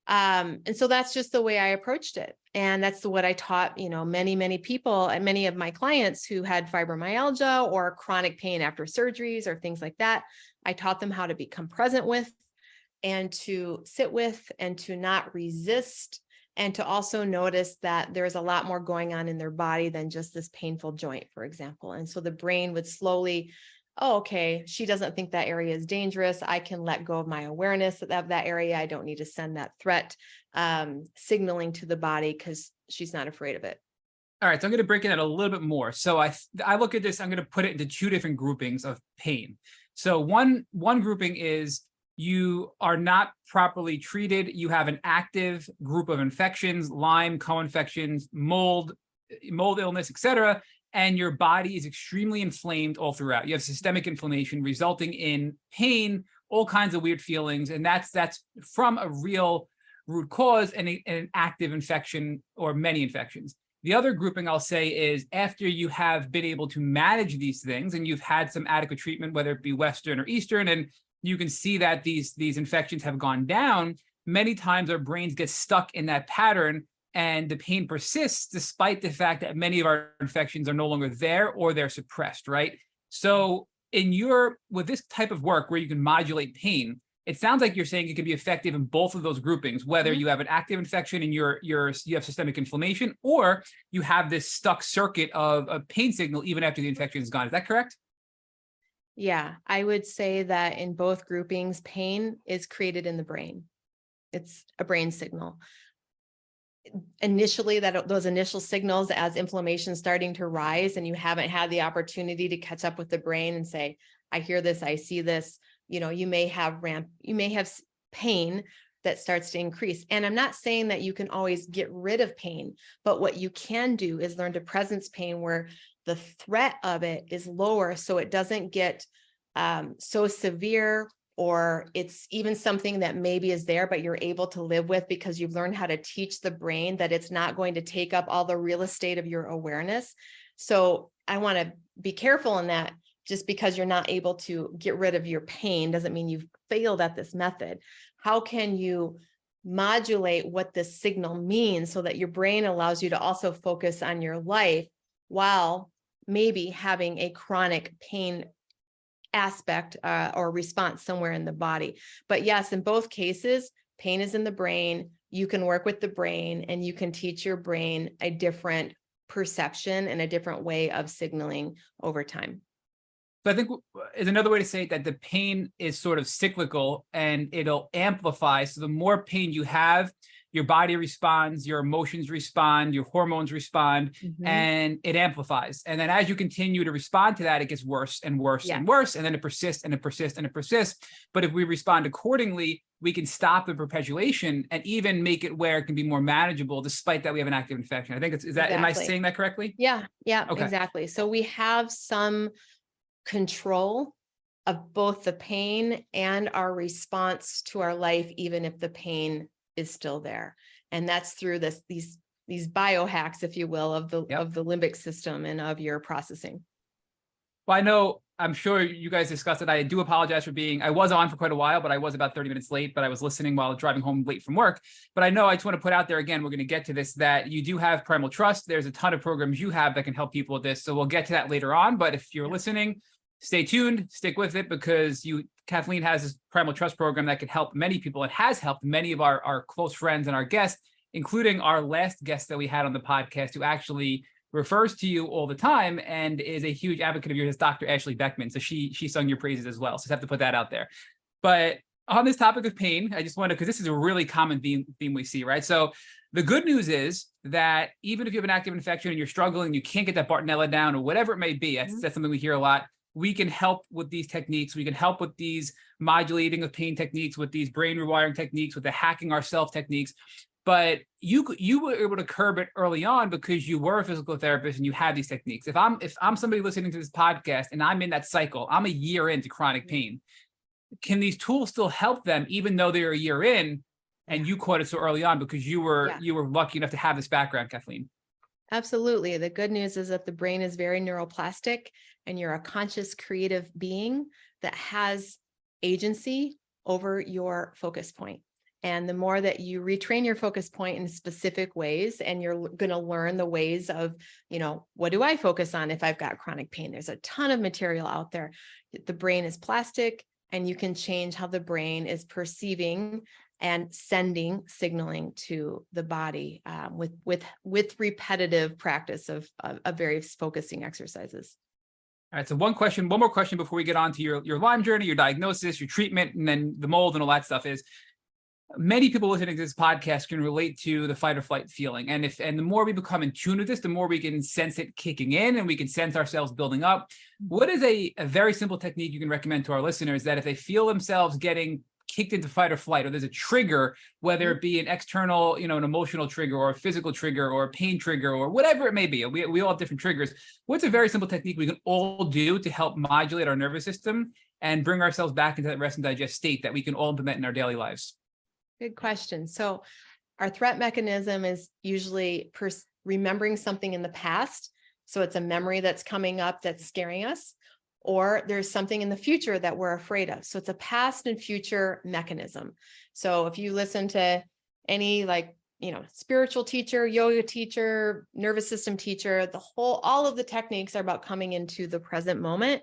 And so that's just the way I approached it. And that's what I taught, many, many people and many of my clients who had fibromyalgia or chronic pain after surgeries or things like that. I taught them how to become present with and to sit with and to not resist, and to also notice that there's a lot more going on in their body than just this painful joint, for example. And so the brain would slowly, oh, okay, she doesn't think that area is dangerous. I can let go of my awareness of that area. I don't need to send that threat signaling to the body because she's not afraid of it. All right, so I'm going to break it out a little bit more. So I look at this, I'm going to put it into two different groupings of pain. So one grouping is you are not properly treated. You have an active group of infections, Lyme, co-infections, mold illness, etc., and your body is extremely inflamed all throughout. You have systemic inflammation resulting in pain, all kinds of weird feelings, and that's from a real root cause and an active infection or many infections. The other grouping I'll say is after you have been able to manage these things and you've had some adequate treatment, whether it be Western or Eastern, and you can see that these infections have gone down, many times our brains get stuck in that pattern and the pain persists despite the fact that many of our infections are no longer there or they're suppressed, right? So with this type of work where you can modulate pain, it sounds like you're saying it can be effective in both of those groupings, whether you have an active infection and you have systemic inflammation, or you have this stuck circuit of a pain signal even after the infection is gone. Is that correct? Yeah, I would say that in both groupings, pain is created in the brain. It's a brain signal. Initially, those initial signals as inflammation starting to rise and you haven't had the opportunity to catch up with the brain and say, I hear this, I see this, you may have pain that starts to increase. And I'm not saying that you can always get rid of pain, but what you can do is learn to presence pain where the threat of it is lower, so it doesn't get so severe, or it's even something that maybe is there, but you're able to live with because you've learned how to teach the brain that it's not going to take up all the real estate of your awareness. So I want to be careful in that. Just because you're not able to get rid of your pain doesn't mean you've failed at this method. How can you modulate what this signal means so that your brain allows you to also focus on your life while maybe having a chronic pain aspect or response somewhere in the body? But yes, in both cases, pain is in the brain. You can work with the brain and you can teach your brain a different perception and a different way of signaling over time. So I think is another way to say it, that the pain is sort of cyclical and it'll amplify. So the more pain you have, your body responds, your emotions respond, your hormones respond, and it amplifies. And then as you continue to respond to that, it gets worse and worse and worse. And then it persists and it persists and it persists. But if we respond accordingly, we can stop the perpetuation and even make it where it can be more manageable, despite that we have an active infection. I think am I saying that correctly? Yeah, Okay. Exactly. So we have some control of both the pain and our response to our life, even if the pain is still there. And that's through these biohacks, if you will, of the limbic system and of your processing. Well, I'm sure you guys discussed it. I do apologize I was on for quite a while, but I was about 30 minutes late, but I was listening while driving home late from work. But I just want to put out there again, we're going to get to this, that you do have Primal Trust. There's a ton of programs you have that can help people with this. So we'll get to that later on. But if you're listening, stay tuned, stick with it, because Kathleen has this Primal Trust program that can help many people. It has helped many of our close friends and our guests, including our last guest that we had on the podcast, who actually refers to you all the time and is a huge advocate of yours, Dr. Ashley Beckman. So she sung your praises as well. So I have to put that out there. But on this topic of pain, I just wanted, because this is a really common theme we see, right? So the good news is that even if you have an active infection and you're struggling, you can't get that Bartonella down or whatever it may be, that's something we hear a lot. We can help with these techniques. We can help with these modulating of pain techniques, with these brain rewiring techniques, with the hacking ourselves techniques. But you were able to curb it early on because you were a physical therapist and you had these techniques. If I'm somebody listening to this podcast and I'm in that cycle, I'm a year into chronic pain, can these tools still help them even though they're a year in and you caught it so early on because you were lucky enough to have this background, Kathleen? Absolutely. The good news is that the brain is very neuroplastic and you're a conscious, creative being that has agency over your focus point. And the more that you retrain your focus point in specific ways, and you're going to learn the ways of, what do I focus on if I've got chronic pain? There's a ton of material out there. The brain is plastic, and you can change how the brain is perceiving and sending signaling to the body with repetitive practice of various focusing exercises. All right. So one more question before we get on to your Lyme journey, your diagnosis, your treatment, and then the mold and all that stuff is, many people listening to this podcast can relate to the fight or flight feeling. And the more we become in tune with this, the more we can sense it kicking in and we can sense ourselves building up. What is a very simple technique you can recommend to our listeners that if they feel themselves getting kicked into fight or flight, or there's a trigger, whether it be an external, an emotional trigger or a physical trigger or a pain trigger or whatever it may be. We all have different triggers. What's a very simple technique we can all do to help modulate our nervous system and bring ourselves back into that rest and digest state that we can all implement in our daily lives? Good question. So our threat mechanism is usually remembering something in the past. So it's a memory that's coming up that's scaring us, or there's something in the future that we're afraid of. So it's a past and future mechanism. So if you listen to any spiritual teacher, yoga teacher, nervous system teacher, all of the techniques are about coming into the present moment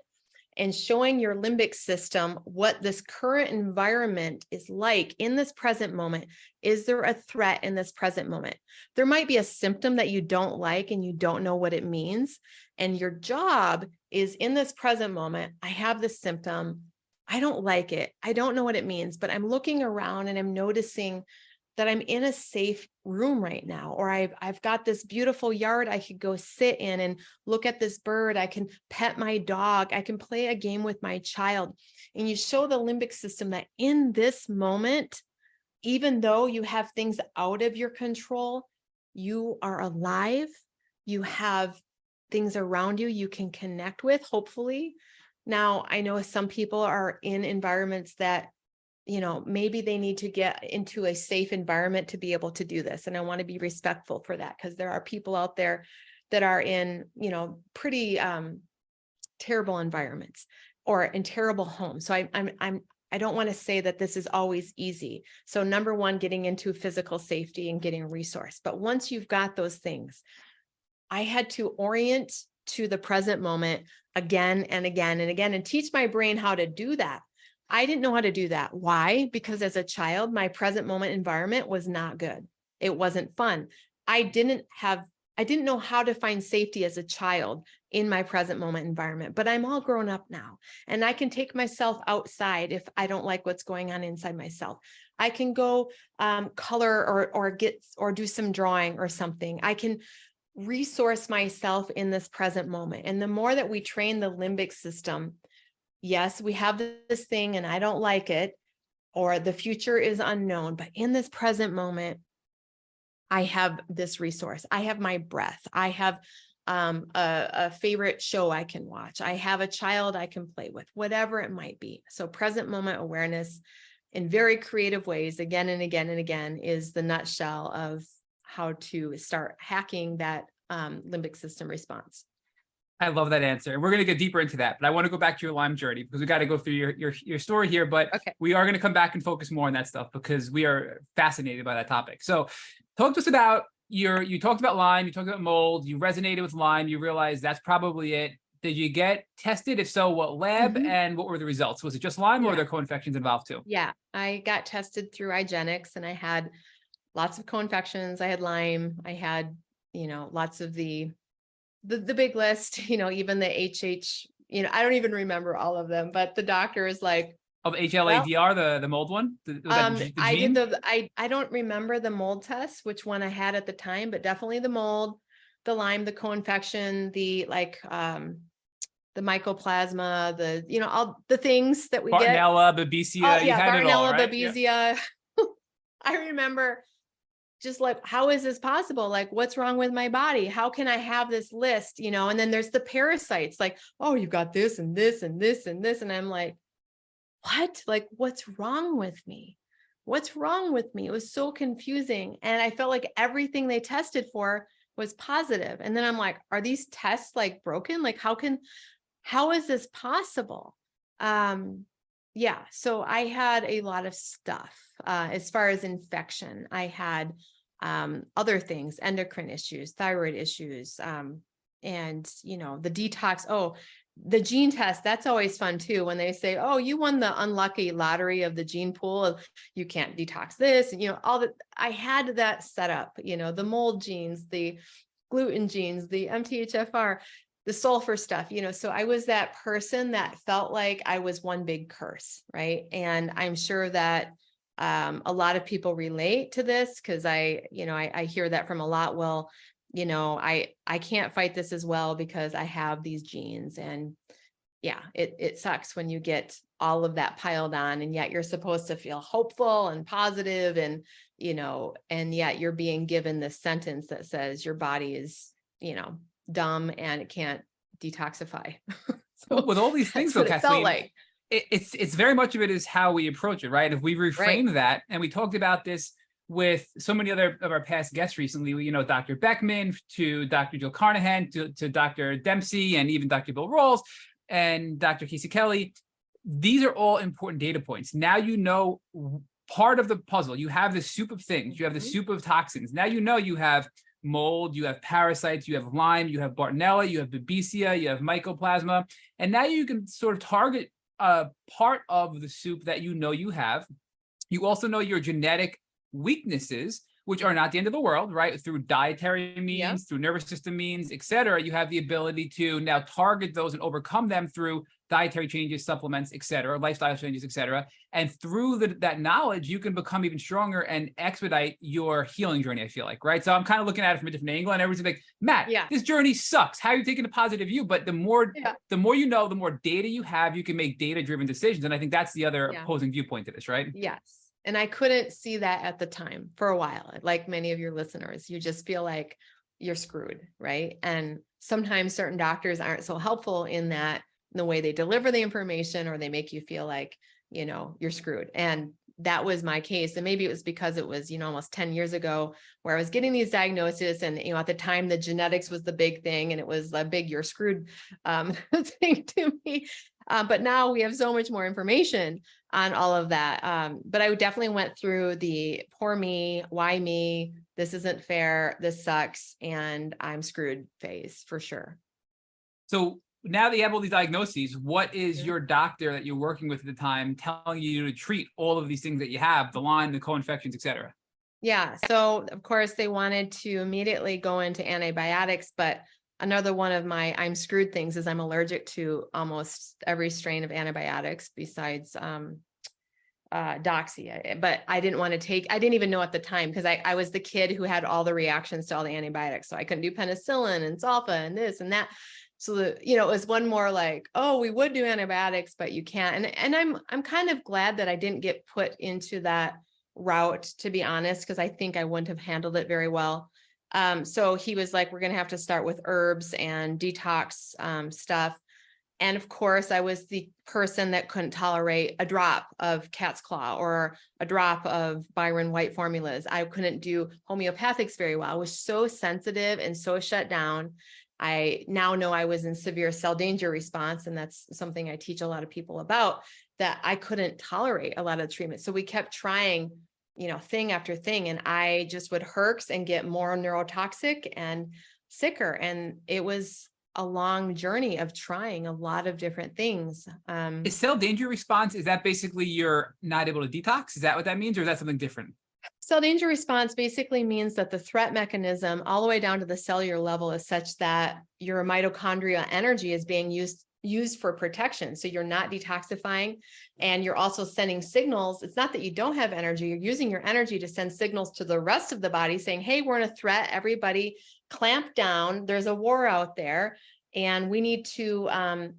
and showing your limbic system what this current environment is like in this present moment. Is there a threat in this present moment? There might be a symptom that you don't like and you don't know what it means. And your job is, in this present moment, I have this symptom. I don't like it. I don't know what it means, but I'm looking around and I'm noticing that I'm in a safe room right now, or I've got this beautiful yard I could go sit in and look at this bird. I can pet my dog. I can play a game with my child. And you show the limbic system that in this moment, even though you have things out of your control, you are alive. You have things around you you can connect with, hopefully. Now, I know some people are in environments that maybe they need to get into a safe environment to be able to do this. And I want to be respectful for that, because there are people out there that are in, pretty terrible environments or in terrible homes. So I don't want to say that this is always easy. So number one, getting into physical safety and getting a resource. But once you've got those things, I had to orient to the present moment again and again and again and teach my brain how to do that. I didn't know how to do that. Why? Because as a child, my present moment environment was not good. It wasn't fun. I didn't know how to find safety as a child in my present moment environment, but I'm all grown up now and I can take myself outside if I don't like what's going on inside myself. I can go color or do some drawing or something. I can resource myself in this present moment. And the more that we train the limbic system, yes, we have this thing and I don't like it, or the future is unknown, but in this present moment, I have this resource. I have my breath. I have a favorite show I can watch. I have a child I can play with, whatever it might be. So present moment awareness in very creative ways, again and again and again, is the nutshell of how to start hacking that limbic system response. I love that answer. And we're going to get deeper into that, but I want to go back to your Lyme journey because we got to go through your story here, but okay. We are going to come back and focus more on that stuff because we are fascinated by that topic. So talk to us about you talked about Lyme, you talked about mold, you resonated with Lyme, you realized that's probably it. Did you get tested? If so, what lab and what were the results? Was it just Lyme or were there co-infections involved too? Yeah, I got tested through IGeneX and I had lots of co-infections. I had Lyme. I had, lots of the big list, even the HH, I don't even remember all of them, but the doctor is like, of HLA-DR, the mold one? I don't remember the mold test, which one I had at the time, but definitely the mold, the Lyme, the co-infection, the mycoplasma, all the things that we get. Bartonella, Babesia, you had it all, right? Babesia. Yeah. I remember just like, how is this possible? Like, what's wrong with my body? How can I have this list? And then there's the parasites, like, oh, you've got this and this and this and this. And I'm like, what? Like, what's wrong with me? What's wrong with me? It was so confusing. And I felt like everything they tested for was positive. And then I'm like, are these tests like broken? Like, how is this possible? Yeah. So I had a lot of stuff, as far as infection. I had, other things, endocrine issues, thyroid issues, and, the detox. Oh, the gene test, that's always fun too. When they say, oh, you won the unlucky lottery of the gene pool, you can't detox this. And, all that, I had that set up, the mold genes, the gluten genes, the MTHFR, the sulfur stuff, so I was that person that felt like I was one big curse. Right. And I'm sure that, a lot of people relate to this because I hear that from a lot. Well, I can't fight this as well because I have these genes. And yeah, it sucks when you get all of that piled on, and yet you're supposed to feel hopeful and positive, and, and yet you're being given this sentence that says your body is, dumb and it can't detoxify. So with all these things, though, Kathleen, felt like. It's very much of it is how we approach it, right? If we reframe that, and we talked about this with so many other of our past guests recently, Dr. Beckman, to Dr. Jill Carnahan, to Dr. Dempsey, and even Dr. Bill Rawls and Dr. Casey Kelly. These are all important data points. Now part of the puzzle. You have the soup of things. You have the soup of toxins. Now you have mold, you have parasites, you have Lyme, you have Bartonella, you have Babesia, you have Mycoplasma. And now you can sort of target a part of the soup that you have. You also know your genetic weaknesses, which are not the end of the world, right? Through dietary means, through nervous system means, et cetera, you have the ability to now target those and overcome them through dietary changes, supplements, et cetera, lifestyle changes, et cetera. And through that knowledge, you can become even stronger and expedite your healing journey, I feel like, right? So I'm kind of looking at it from a different angle, and everyone's like, Matt, this journey sucks. How are you taking a positive view? But the more you know, the more data you have, you can make data-driven decisions. And I think that's the other opposing viewpoint to this, right? Yes. And I couldn't see that at the time for a while. Like many of your listeners, you just feel like you're screwed, right? And sometimes certain doctors aren't so helpful in the way they deliver the information, or they make you feel like, you're screwed. And that was my case. And maybe it was because it was, almost 10 years ago where I was getting these diagnoses, and, at the time the genetics was the big thing, and it was a big, you're screwed thing to me. But now we have so much more information on all of that. But I definitely went through the poor me, why me, this isn't fair, this sucks, and I'm screwed phase for sure. So now that you have all these diagnoses, what is your doctor that you're working with at the time telling you to treat all of these things that you have, the Lyme, the co-infections, et cetera? Yeah. So of course they wanted to immediately go into antibiotics, but another one of my I'm screwed things is I'm allergic to almost every strain of antibiotics besides Doxy. But I didn't even know at the time, because I was the kid who had all the reactions to all the antibiotics. So I couldn't do penicillin and sulfa and this and that. So it was one more like, oh, we would do antibiotics, but you can't. And I'm kind of glad that I didn't get put into that route, to be honest, because I think I wouldn't have handled it very well. So he was like, we're going to have to start with herbs and detox stuff. And of course, I was the person that couldn't tolerate a drop of cat's claw or a drop of Byron white formulas. I couldn't do homeopathics very well. I was so sensitive and so shut down. I now know I was in severe cell danger response, and that's something I teach a lot of people about, that I couldn't tolerate a lot of treatment. So we kept trying, thing after thing, and I just would herx and get more neurotoxic and sicker. And it was a long journey of trying a lot of different things. Is cell danger response, is that basically you're not able to detox? Is that what that means, or is that something different? Cell danger response basically means that the threat mechanism all the way down to the cellular level is such that your mitochondria energy is being used for protection. So you're not detoxifying, and you're also sending signals. It's not that you don't have energy. You're using your energy to send signals to the rest of the body saying, hey, we're in a threat. Everybody clamp down. There's a war out there, and we need to,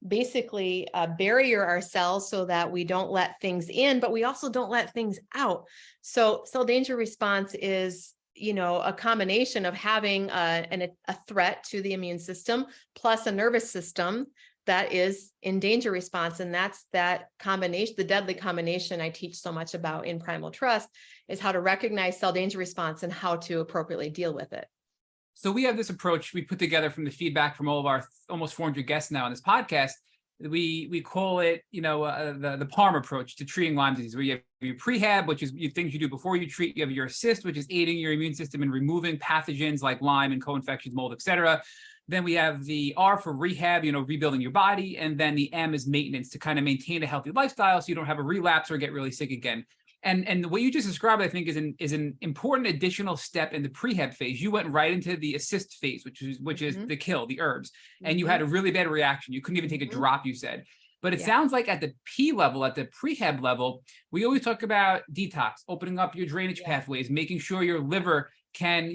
basically barrier ourselves so that we don't let things in, but we also don't let things out. So cell danger response is, a combination of having a threat to the immune system plus a nervous system that is in danger response. And that's that combination, the deadly combination I teach so much about in Primal Trust, is how to recognize cell danger response and how to appropriately deal with it. So we have this approach we put together from the feedback from all of our almost 400 guests now on this podcast. We call it, the PARM approach to treating Lyme disease, where you have your prehab, which is things you do before you treat. You have your assist, which is aiding your immune system and removing pathogens like Lyme and co-infections, mold, et cetera. Then we have the R for rehab, rebuilding your body. And then the M is maintenance, to kind of maintain a healthy lifestyle so you don't have a relapse or get really sick again. And what you just described, I think, is an important additional step in the prehab phase. You went right into the assist phase, which is the kill, the herbs, and you had a really bad reaction. You couldn't even take a drop, you said. But it sounds like at the P level, at the prehab level, we always talk about detox, opening up your drainage pathways, making sure your liver can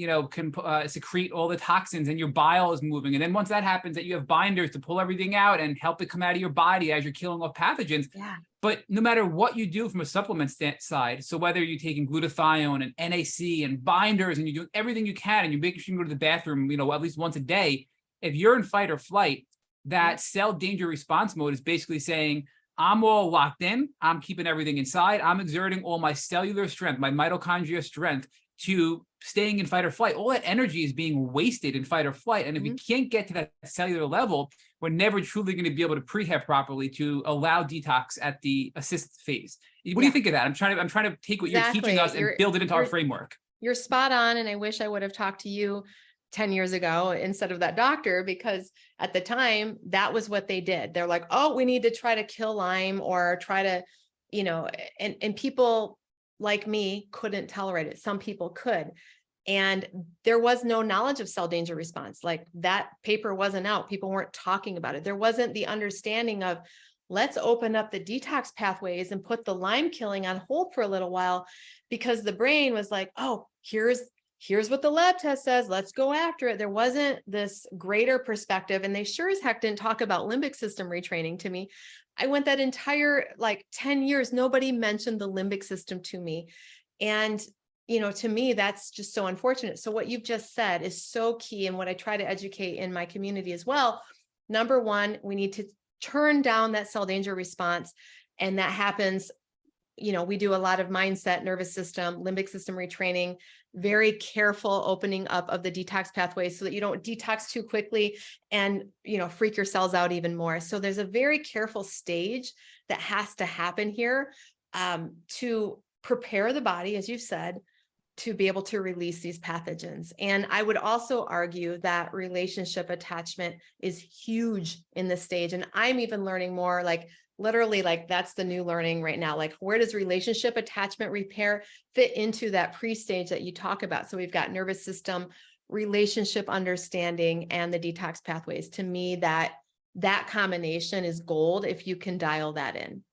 secrete all the toxins, and your bile is moving. And then once that happens, that you have binders to pull everything out and help it come out of your body as you're killing off pathogens. Yeah. But no matter what you do from a supplement side, so whether you're taking glutathione and NAC and binders, and you're doing everything you can, and you're making sure you go to the bathroom, at least once a day, if you're in fight or flight, that cell danger response mode is basically saying, I'm all locked in, I'm keeping everything inside, I'm exerting all my cellular strength, my mitochondria strength to staying in fight or flight. All that energy is being wasted in fight or flight. And if we can't get to that cellular level, we're never truly going to be able to prehab properly to allow detox at the assist phase. What do you think of that? I'm trying to take what you're teaching us and build it into our framework. You're spot on. And I wish I would have talked to you 10 years ago instead of that doctor, because at the time that was what they did. They're like, oh, we need to try to kill Lyme or try to, and people like me couldn't tolerate it. Some people could. And there was no knowledge of cell danger response. Like that paper wasn't out. People weren't talking about it. There wasn't the understanding of, let's open up the detox pathways and put the Lyme killing on hold for a little while, because the brain was like, oh, here's what the lab test says. Let's go after it. There wasn't this greater perspective. And they sure as heck didn't talk about limbic system retraining to me. I went that entire 10 years, nobody mentioned the limbic system to me. And, to me, that's just so unfortunate. So what you've just said is so key. And what I try to educate in my community as well. Number one, we need to turn down that cell danger response. And that happens, we do a lot of mindset, nervous system, limbic system retraining, very careful opening up of the detox pathways so that you don't detox too quickly and, freak your cells out even more. So there's a very careful stage that has to happen here to prepare the body, as you've said, to be able to release these pathogens. And I would also argue that relationship attachment is huge in this stage. And I'm even learning more, literally, that's the new learning right now. Where does relationship attachment repair fit into that pre-stage that you talk about? So we've got nervous system, relationship understanding, and the detox pathways. To me, that combination is gold if you can dial that in.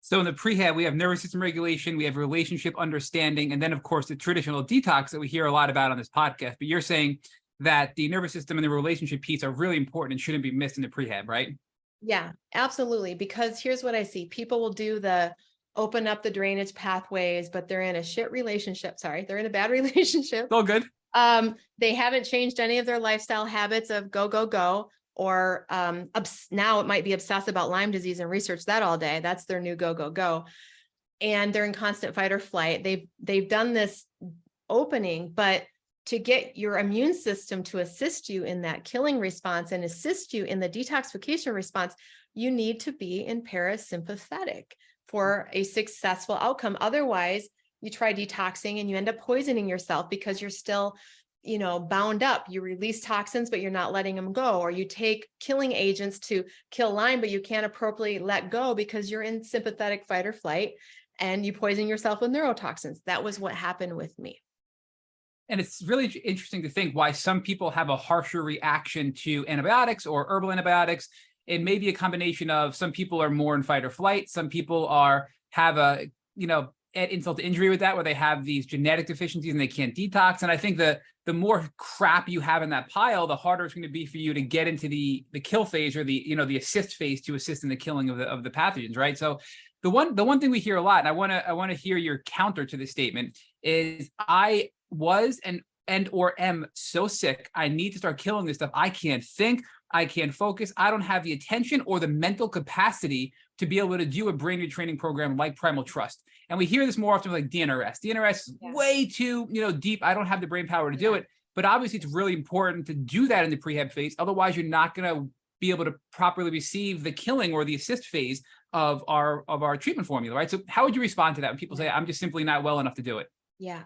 So in the prehab, we have nervous system regulation, we have relationship understanding, and then, of course, the traditional detox that we hear a lot about on this podcast. But you're saying that the nervous system and the relationship piece are really important and shouldn't be missed in the prehab, right? Yeah, absolutely. Because here's what I see. People will do the open up the drainage pathways, but they're in a shit relationship. Sorry, they're in a bad relationship. It's all good. They haven't changed any of their lifestyle habits of go, go, go. Or now it might be obsessed about Lyme disease and research that all day. That's their new go, go, go. And they're in constant fight or flight. They've done this opening, but to get your immune system to assist you in that killing response and assist you in the detoxification response, you need to be in parasympathetic for a successful outcome. Otherwise, you try detoxing and you end up poisoning yourself because you're still bound up. You release toxins, but you're not letting them go. Or you take killing agents to kill Lyme, but you can't appropriately let go because you're in sympathetic fight or flight and you poison yourself with neurotoxins. That was what happened with me. And it's really interesting to think why some people have a harsher reaction to antibiotics or herbal antibiotics. It may be a combination of some people are more in fight or flight. Some people have a, add insult to injury with that, where they have these genetic deficiencies and they can't detox. And I think the more crap you have in that pile, the harder it's going to be for you to get into the kill phase or the assist phase to assist in the killing of the pathogens, right? So the one thing we hear a lot, and I want to hear your counter to this statement, is I was and or am so sick, I need to start killing this stuff. I can't think, I can't focus, I don't have the attention or the mental capacity to be able to do a brain retraining program like Primal Trust. And we hear this more often like DNRS. DNRS is way too, deep. I don't have the brain power to do it. But obviously it's really important to do that in the prehab phase. Otherwise, you're not going to be able to properly receive the killing or the assist phase of our treatment formula, right? So how would you respond to that when people say, I'm just simply not well enough to do it? Yeah,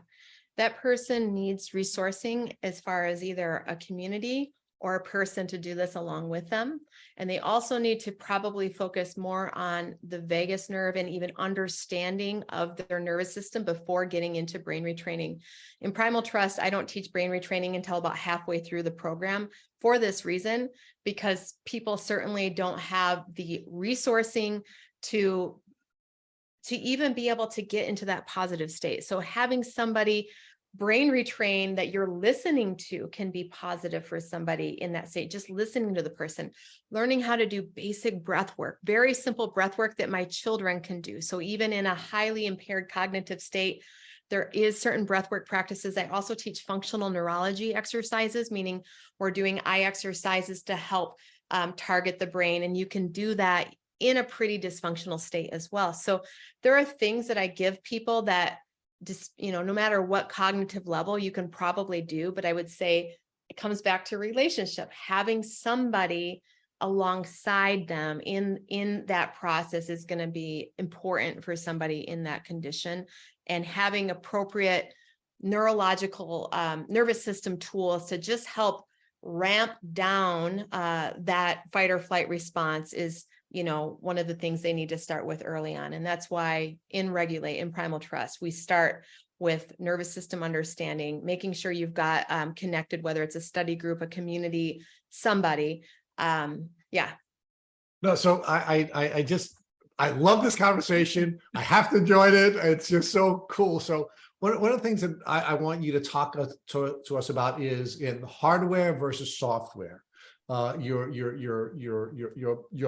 that person needs resourcing as far as either a community or a person to do this along with them. And they also need to probably focus more on the vagus nerve and even understanding of their nervous system before getting into brain retraining. In Primal Trust, I don't teach brain retraining until about halfway through the program for this reason, because people certainly don't have the resourcing to even be able to get into that positive state. So having somebody brain retrain that you're listening to can be positive for somebody in that state. Just listening to the person, learning how to do basic breath work, very simple breath work that my children can do. So even in a highly impaired cognitive state, there is certain breathwork practices. I also teach functional neurology exercises, meaning we're doing eye exercises to help target the brain. And you can do that in a pretty dysfunctional state as well. So there are things that I give people that just, no matter what cognitive level you can probably do, but I would say it comes back to relationship, having somebody alongside them in that process is going to be important for somebody in that condition, and having appropriate neurological nervous system tools to just help ramp down that fight or flight response is, one of the things they need to start with early on. And that's why in Regulate, in Primal Trust, we start with nervous system understanding, making sure you've got connected, whether it's a study group, a community, somebody. Yeah. No, so I love this conversation. I have to join it. It's just so cool. So one of the things that I want you to talk to us about is in hardware versus software. Your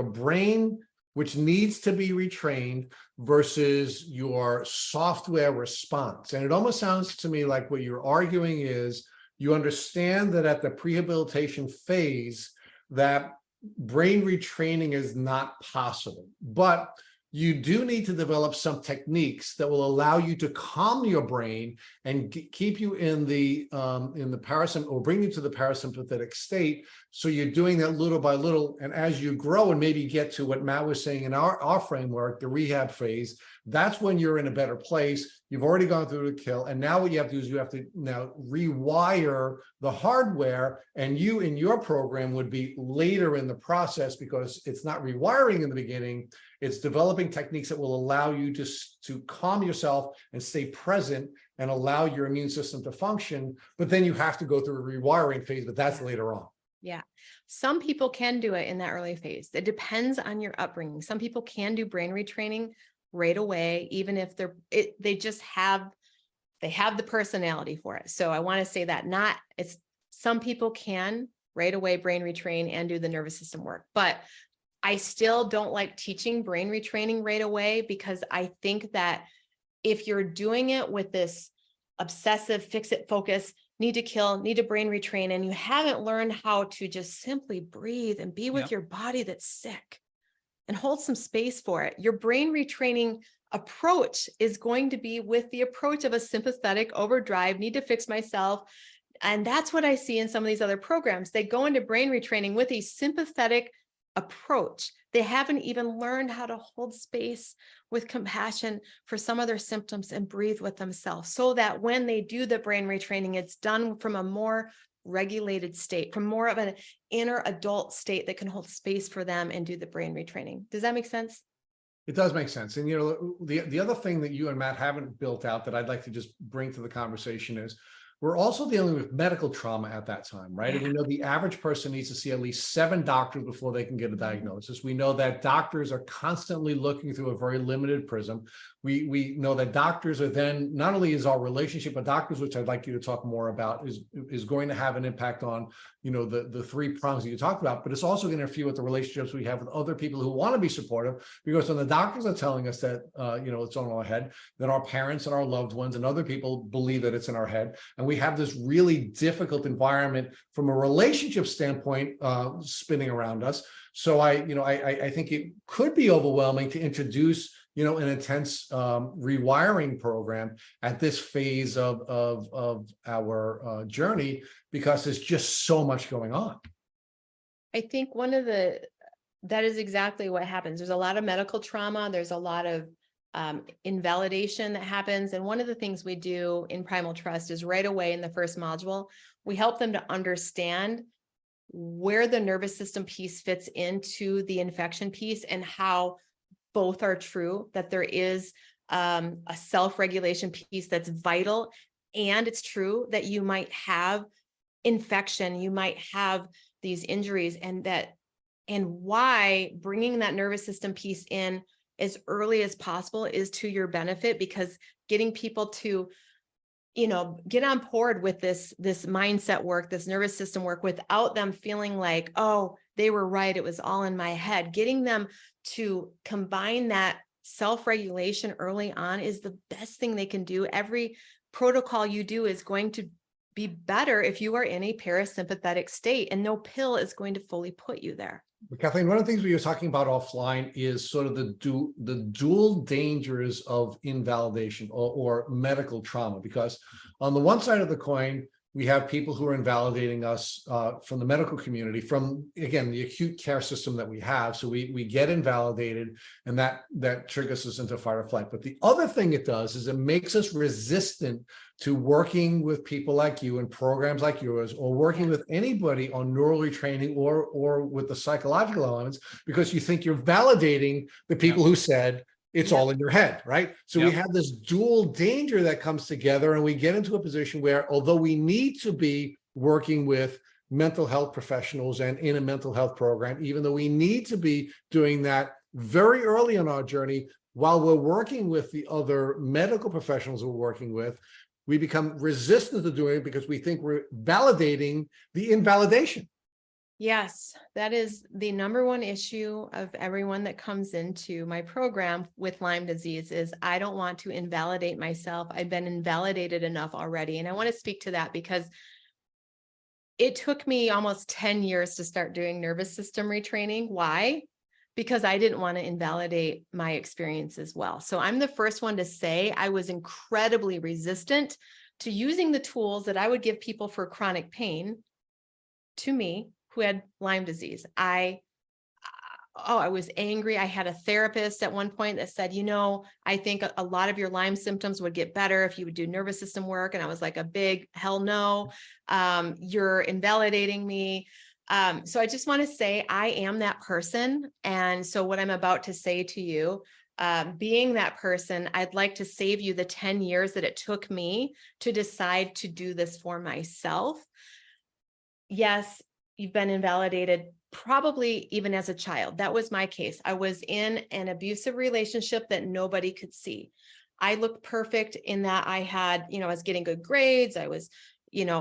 brain, which needs to be retrained, versus your software response. And it almost sounds to me like what you're arguing is you understand that at the prehabilitation phase that brain retraining is not possible, but you do need to develop some techniques that will allow you to calm your brain and keep you in the parasympathetic, or bring you to the parasympathetic state. So you're doing that little by little, and as you grow and maybe get to what Matt was saying in our framework, the rehab phase, that's when you're in a better place. You've already gone through the kill, and now what you have to do is you have to now rewire the hardware, and you in your program would be later in the process, because it's not rewiring in the beginning, it's developing techniques that will allow you to calm yourself and stay present and allow your immune system to function. But then you have to go through a rewiring phase, but that's later on. Yeah. Some people can do it in that early phase. It depends on your upbringing. Some people can do brain retraining right away, even if they just have the personality for it. So I want to say that some people can right away brain retrain and do the nervous system work, but I still don't like teaching brain retraining right away, because I think that if you're doing it with this obsessive fix it focus, need to kill, need to brain retrain, and you haven't learned how to just simply breathe and be with your body that's sick and hold some space for it, your brain retraining approach is going to be with the approach of a sympathetic overdrive, need to fix myself. And that's what I see in some of these other programs. They go into brain retraining with a sympathetic approach. They haven't even learned how to hold space with compassion for some of their symptoms and breathe with themselves, so that when they do the brain retraining, it's done from a more regulated state, from more of an inner adult state that can hold space for them and do the brain retraining. Does that make sense? It does make sense. And the other thing that you and Matt haven't built out that I'd like to just bring to the conversation is we're also dealing with medical trauma at that time, right? And we know the average person needs to see at least 7 doctors before they can get a diagnosis. We know that doctors are constantly looking through a very limited prism. We know that doctors are then, not only is our relationship with doctors, which I'd like you to talk more about, is going to have an impact on, the 3 prongs that you talked about, but it's also going to interfere with the relationships we have with other people who want to be supportive, because when the doctors are telling us that, it's on our head, then our parents and our loved ones and other people believe that it's in our head. And we have this really difficult environment from a relationship standpoint spinning around us. So I think it could be overwhelming to introduce an intense rewiring program at this phase of our journey, because there's just so much going on. I think that is exactly what happens. There's a lot of medical trauma. There's a lot of invalidation that happens. And one of the things we do in Primal Trust is right away in the first module, we help them to understand where the nervous system piece fits into the infection piece, and how both are true, that there is a self-regulation piece that's vital. And it's true that you might have infection, you might have these injuries, and why bringing that nervous system piece in as early as possible is to your benefit, because getting people to get on board with this mindset work, this nervous system work, without them feeling like, oh, they were right, it was all in my head. Getting them to combine that self-regulation early on is the best thing they can do. Every protocol you do is going to be better if you are in a parasympathetic state, and no pill is going to fully put you there. Kathleen, one of the things we were talking about offline is sort of the dual dangers of invalidation or medical trauma, because on the one side of the coin, we have people who are invalidating us from the medical community, from, again, the acute care system that we have. So we get invalidated, and that triggers us into fight or flight. But the other thing it does is it makes us resistant to working with people like you and programs like yours, or working with anybody on neural retraining or with the psychological elements, because you think you're validating the people who said it's all in your head, right? So we have this dual danger that comes together, and we get into a position where, although we need to be working with mental health professionals and in a mental health program, even though we need to be doing that very early in our journey, while we're working with the other medical professionals we're working with, we become resistant to doing it because we think we're validating the invalidation. Yes, that is the number one issue of everyone that comes into my program with Lyme disease is, I don't want to invalidate myself. I've been invalidated enough already. And I want to speak to that because it took me almost 10 years to start doing nervous system retraining. Why? Because I didn't want to invalidate my experience as well. So I'm the first one to say I was incredibly resistant to using the tools that I would give people for chronic pain to me who had Lyme disease. I was angry. I had a therapist at one point that said, I think a lot of your Lyme symptoms would get better if you would do nervous system work. And I was like, a big hell no, you're invalidating me. So I just want to say I am that person. And so what I'm about to say to you, being that person, I'd like to save you the 10 years that it took me to decide to do this for myself. Yes, you've been invalidated, probably even as a child. That was my case. I was in an abusive relationship that nobody could see. I looked perfect in that I had, I was getting good grades. I was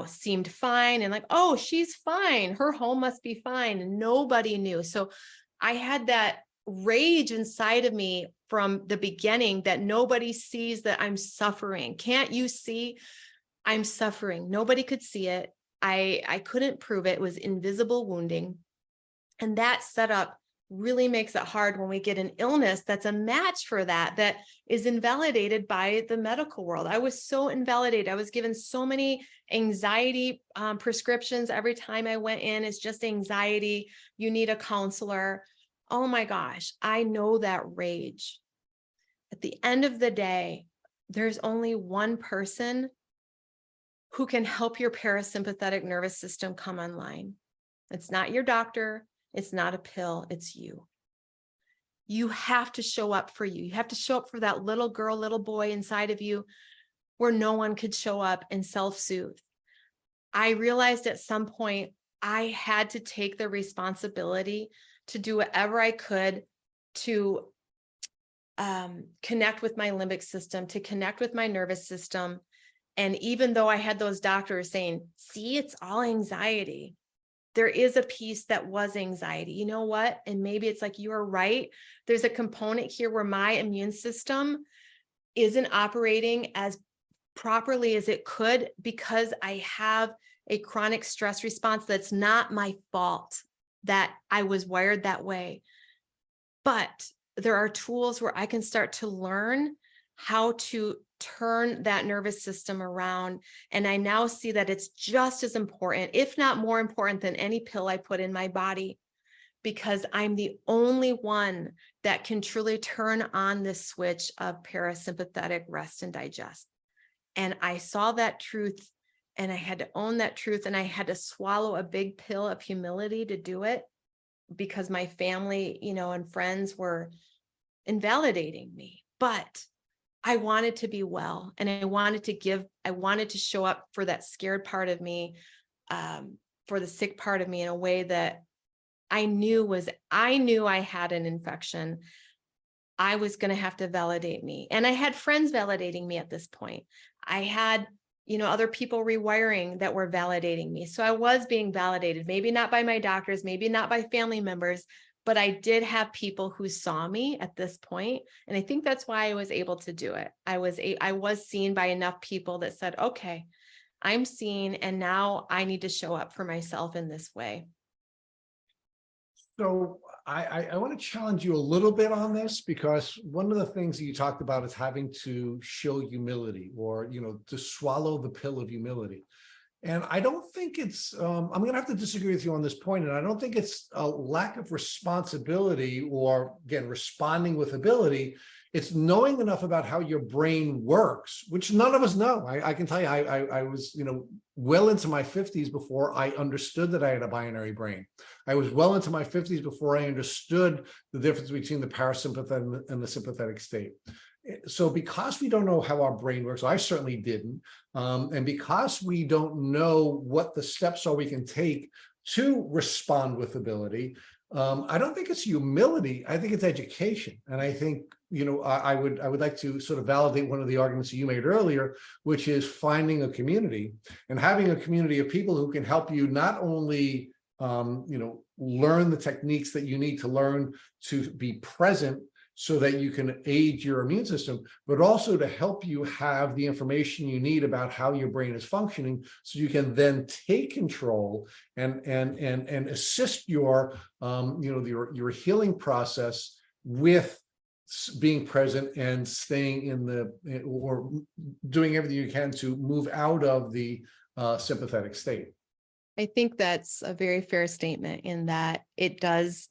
seemed fine, and like, oh, she's fine. Her home must be fine. And nobody knew. So I had that rage inside of me from the beginning that nobody sees that I'm suffering. Can't you see I'm suffering? Nobody could see it. I couldn't prove it. It was invisible wounding. And that setup really makes it hard when we get an illness that's a match for that is invalidated by the medical world. I was so invalidated. I was given so many anxiety prescriptions every time I went in. It's just anxiety. You need a counselor. Oh my gosh, I know that rage. At the end of the day, there's only one person who can help your parasympathetic nervous system come online. It's not your doctor. It's not a pill. It's you. You have to show up for you. You have to show up for that little girl, little boy inside of you where no one could show up and self-soothe. I realized at some point I had to take the responsibility to do whatever I could to connect with my limbic system, to connect with my nervous system. And even though I had those doctors saying, see, it's all anxiety, there is a piece that was anxiety. You know what? And maybe it's like, you're right. There's a component here where my immune system isn't operating as properly as it could because I have a chronic stress response that's not my fault, that I was wired that way. But there are tools where I can start to learn how to turn that nervous system around. And I now see that it's just as important, if not more important, than any pill I put in my body, because I'm the only one that can truly turn on this switch of parasympathetic rest and digest. And I saw that truth, and I had to own that truth, and I had to swallow a big pill of humility to do it, because my family, and friends were invalidating me. But I wanted to be well, and I wanted to show up for that scared part of me, for the sick part of me, in a way that I knew I had an infection. I was going to have to validate me. And I had friends validating me at this point. I had other people rewiring that were validating me. So I was being validated, maybe not by my doctors, maybe not by family members, but I did have people who saw me at this point. And I think that's why I was able to do it. I was seen by enough people that said, okay, I'm seen, and now I need to show up for myself in this way. So I want to challenge you a little bit on this, because one of the things that you talked about is having to show humility, or, to swallow the pill of humility. And I don't think it's, I'm going to have to disagree with you on this point. And I don't think it's a lack of responsibility, or again, responding with ability. It's knowing enough about how your brain works, which none of us know. I can tell you, I was, well into my 50s before I understood that I had a binary brain. I was well into my 50s before I understood the difference between the parasympathetic and the sympathetic state. So because we don't know how our brain works, I certainly didn't. And because we don't know what the steps are we can take to respond with ability, I don't think it's humility. I think it's education. And I think, I would like to sort of validate one of the arguments that you made earlier, which is finding a community and having a community of people who can help you not only, learn the techniques that you need to learn to be present so that you can aid your immune system, but also to help you have the information you need about how your brain is functioning, so you can then take control and assist your your healing process with being present and staying or doing everything you can to move out of the sympathetic state. I think that's a very fair statement, in that it was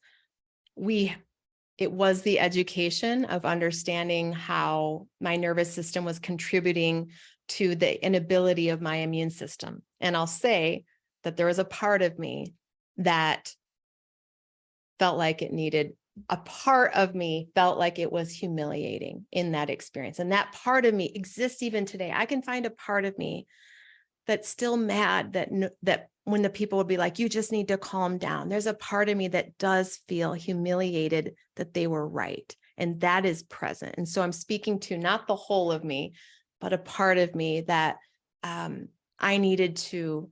the education of understanding how my nervous system was contributing to the inability of my immune system. And I'll say that there was a part of me that felt like it was humiliating in that experience. And that part of me exists even today. I can find a part of me that's still mad that when the people would be like, you just need to calm down. There's a part of me that does feel humiliated that they were right. And that is present. And so I'm speaking to not the whole of me, but a part of me that I needed to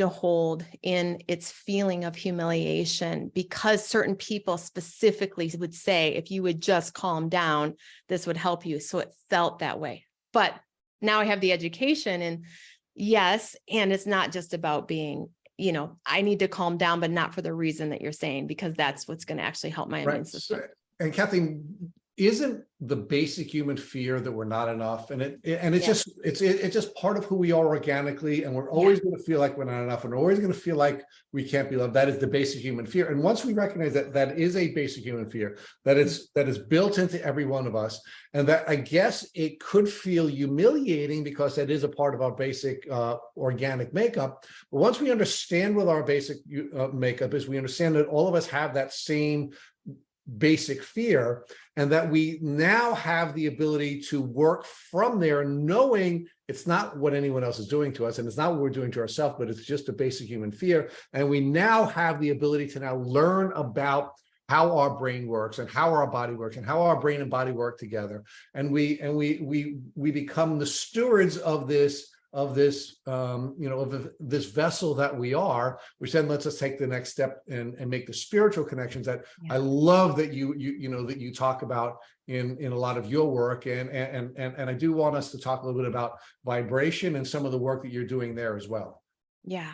hold in its feeling of humiliation, because certain people specifically would say, if you would just calm down, this would help you. So it felt that way. But now I have the education, and yes, and it's not just about being, I need to calm down, but not for the reason that you're saying, because that's what's going to actually help my immune system. And Kathleen, isn't the basic human fear that we're not enough, and it's just part of who we are organically, and we're always going to feel like we're not enough, and we're always going to feel like we can't be loved. That is the basic human fear. And once we recognize that that is a basic human fear, that is built into every one of us, and that I guess it could feel humiliating because that is a part of our basic organic makeup. But once we understand what our basic makeup is, we understand that all of us have that same basic fear, and that we now have the ability to work from there, knowing it's not what anyone else is doing to us, and it's not what we're doing to ourselves, but it's just a basic human fear. And we now have the ability to now learn about how our brain works, and how our body works, and how our brain and body work together. And we become the stewards of this this vessel that we are, which then lets us take the next step and make the spiritual connections that I love that you talk about in a lot of your work. And I do want us to talk a little bit about vibration and some of the work that you're doing there as well. Yeah.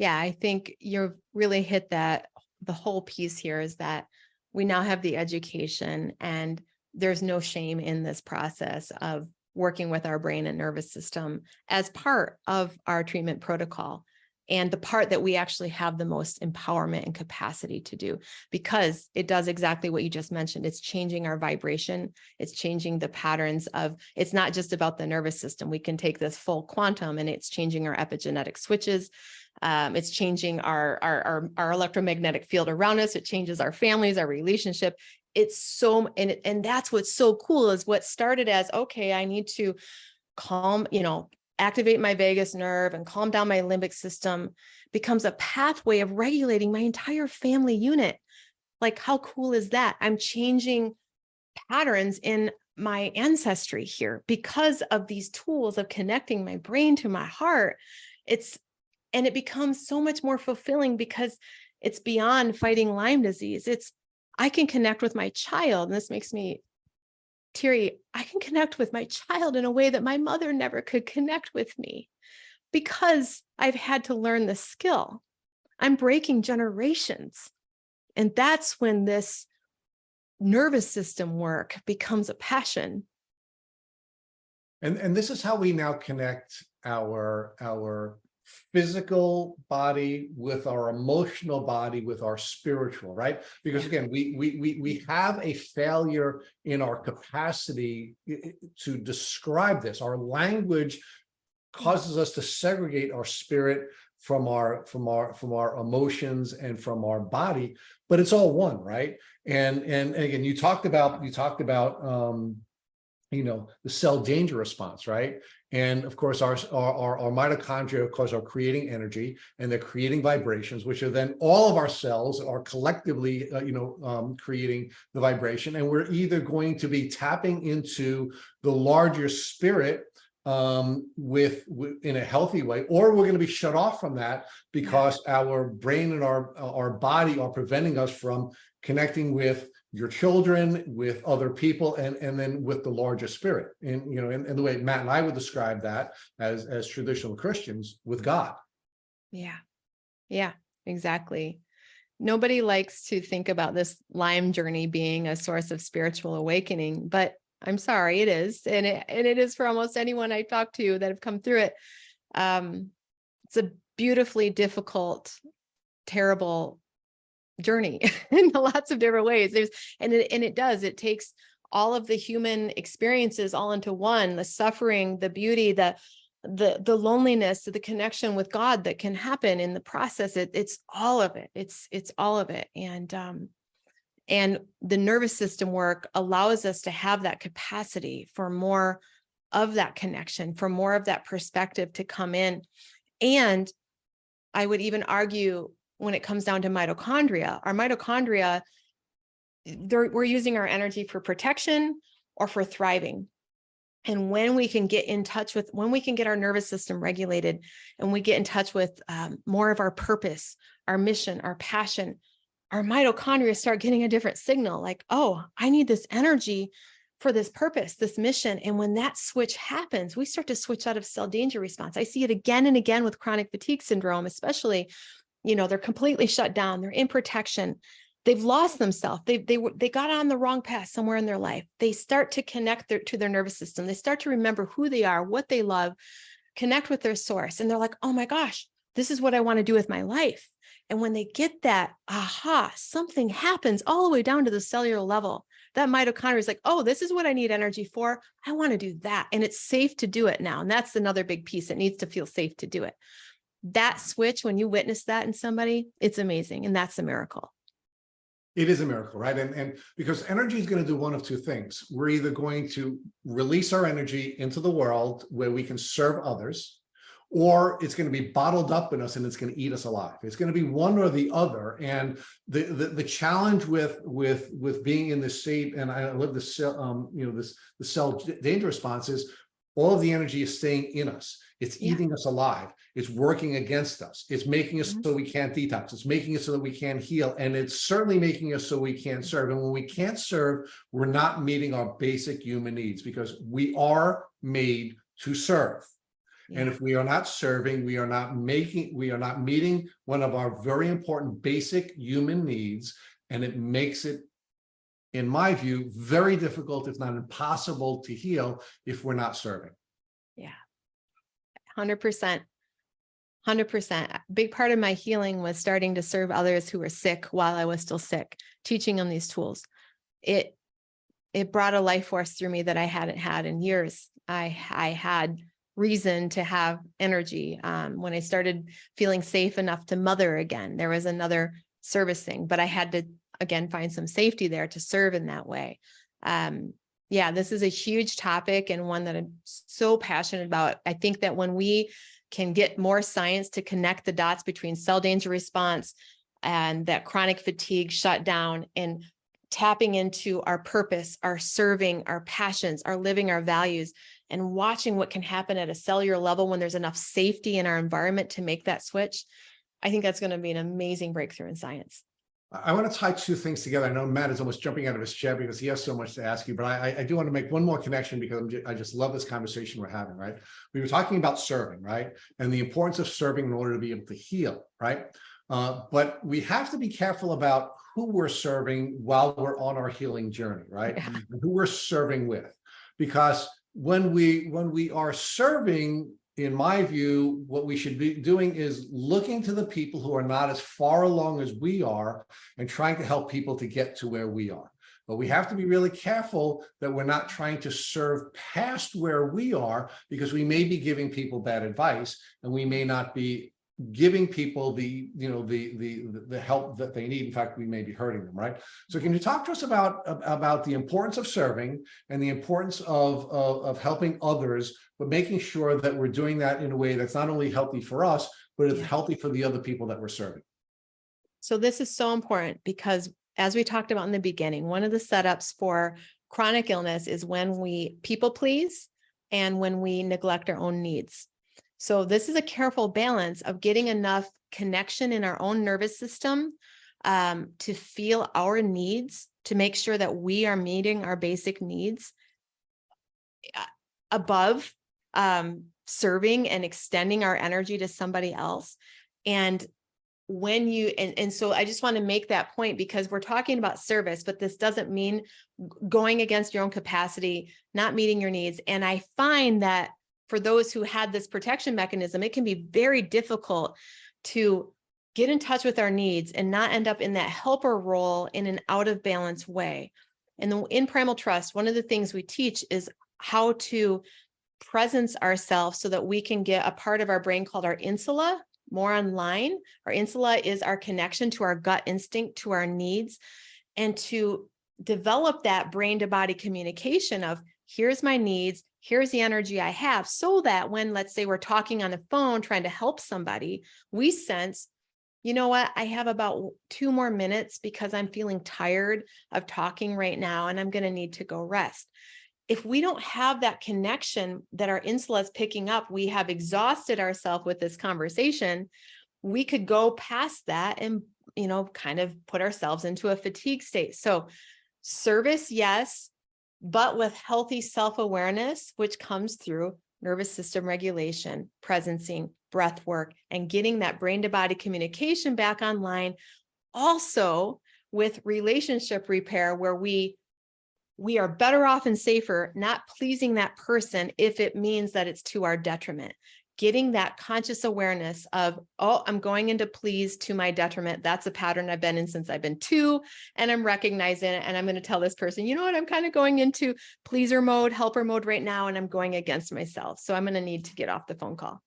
I think you've really hit that. The whole piece here is that we now have the education, and there's no shame in this process of working with our brain and nervous system as part of our treatment protocol, and the part that we actually have the most empowerment and capacity to do, because it does exactly what you just mentioned. It's changing our vibration. It's changing the patterns of, it's not just about the nervous system. We can take this full quantum, and it's changing our epigenetic switches. It's changing our electromagnetic field around us. It changes our families, our relationship. It's so, and that's what's so cool, is what started as, okay, I need to activate my vagus nerve and calm down my limbic system, becomes a pathway of regulating my entire family unit. Like, how cool is that? I'm changing patterns in my ancestry here because of these tools of connecting my brain to my heart. And it becomes so much more fulfilling because it's beyond fighting Lyme disease. I can connect with my child, and this makes me teary. I can connect with my child in a way that my mother never could connect with me because I've had to learn this skill. I'm breaking generations. And that's when this nervous system work becomes a passion. And this is how we now connect our physical body with our emotional body with our spiritual, right? Because again, we have a failure in our capacity to describe this. Our language causes us to segregate our spirit from our emotions and from our body, but it's all one, right? And again, you talked about the cell danger response, right? And of course, our mitochondria, of course, are creating energy, and they're creating vibrations, which are then all of our cells are collectively, creating the vibration. And we're either going to be tapping into the larger spirit in a healthy way, or we're going to be shut off from that because our brain and our body are preventing us from connecting with your children, with other people, and then with the larger spirit. And and the way Matt and I would describe that as traditional Christians, with God. Yeah, exactly. Nobody likes to think about this Lyme journey being a source of spiritual awakening, but I'm sorry, it is. And it is for almost anyone I talk to that have come through it. It's a beautifully difficult, terrible journey in lots of different ways. It takes all of the human experiences all into one, the suffering, the beauty, the loneliness, the connection with God that can happen in the process. It's all of it. It's all of it. And the nervous system work allows us to have that capacity for more of that connection, for more of that perspective to come in. And I would even argue, when it comes down to mitochondria, our mitochondria, we're using our energy for protection or for thriving. And when we can get our nervous system regulated, and we get in touch with more of our purpose, our mission, our passion, our mitochondria start getting a different signal, like, oh, I need this energy for this purpose, this mission. And when that switch happens, we start to switch out of cell danger response. I see it again and again with chronic fatigue syndrome, especially. They're completely shut down. They're in protection. They've lost themselves. They got on the wrong path somewhere in their life. They start to connect to their nervous system. They start to remember who they are, what they love, connect with their source. And they're like, oh my gosh, this is what I want to do with my life. And when they get that, something happens all the way down to the cellular level. That mitochondria is like, oh, this is what I need energy for. I want to do that. And it's safe to do it now. And that's another big piece. It needs to feel safe to do it. That switch, when you witness that in somebody, it's amazing. And that's a miracle. It is a miracle, right? And because energy is going to do one of two things. We're either going to release our energy into the world where we can serve others, or it's going to be bottled up in us and it's going to eat us alive. It's going to be one or the other. And the challenge with being in this state, and I love this the cell danger response, is all of the energy is staying in us. It's eating us alive. It's working against us. It's making us so we can't detox. It's making it so that we can't heal. And it's certainly making us so we can't serve. And when we can't serve, we're not meeting our basic human needs, because we are made to serve. And if we are not serving, we are not meeting one of our very important basic human needs. And it makes it, in my view, very difficult, if not impossible, to heal if we're not serving. Yeah. 100%. 100%. Big part of my healing was starting to serve others who were sick while I was still sick, teaching them these tools. It brought a life force through me that I hadn't had in years. I had reason to have energy. When I started feeling safe enough to mother again, there was another service thing, but I had to, again, find some safety there to serve in that way. This is a huge topic, and one that I'm so passionate about. I think that when we can get more science to connect the dots between cell danger response and that chronic fatigue shutdown, and tapping into our purpose, our serving, our passions, our living, our values, and watching what can happen at a cellular level when there's enough safety in our environment to make that switch, I think that's going to be an amazing breakthrough in science. I want to tie two things together. I know Matt is almost jumping out of his chair because he has so much to ask you, but I do want to make one more connection because I just love this conversation we're having, right? We were talking about serving, right? And the importance of serving in order to be able to heal, right? But we have to be careful about who we're serving while we're on our healing journey, right? Yeah. And who we're serving with. Because when we are serving, in my view, what we should be doing is looking to the people who are not as far along as we are and trying to help people to get to where we are. But we have to be really careful that we're not trying to serve past where we are, because we may be giving people bad advice and we may not be giving people the help that they need. In fact, we may be hurting them, right? So can you talk to us about the importance of serving and the importance of helping others, but making sure that we're doing that in a way that's not only healthy for us, but it's healthy for the other people that we're serving? So this is so important because, as we talked about in the beginning, one of the setups for chronic illness is when we people please and when we neglect our own needs. So this is a careful balance of getting enough connection in our own nervous system to feel our needs, to make sure that we are meeting our basic needs above serving and extending our energy to somebody else. And when you, and so I just want to make that point because we're talking about service, but this doesn't mean going against your own capacity, not meeting your needs. And I find that for those who had this protection mechanism, it can be very difficult to get in touch with our needs and not end up in that helper role in an out of balance way. And in Primal Trust, one of the things we teach is how to presence ourselves so that we can get a part of our brain called our insula more online. Our insula is our connection to our gut instinct, to our needs, and to develop that brain to body communication of here's my needs, here's the energy I have, so that when, let's say, we're talking on the phone trying to help somebody, we sense, you know what, I have about 2 more minutes because I'm feeling tired of talking right now and I'm going to need to go rest. If we don't have that connection that our insula is picking up, we have exhausted ourselves with this conversation, we could go past that and, kind of put ourselves into a fatigue state. So service, yes, but with healthy self-awareness, which comes through nervous system regulation, presencing, breath work, and getting that brain to body communication back online. Also with relationship repair, where we are better off and safer not pleasing that person if it means that it's to our detriment. Getting that conscious awareness of, oh, I'm going into please to my detriment. That's a pattern I've been in since I've been 2, and I'm recognizing it. And I'm going to tell this person, you know what, I'm kind of going into pleaser mode, helper mode right now, and I'm going against myself. So I'm going to need to get off the phone call.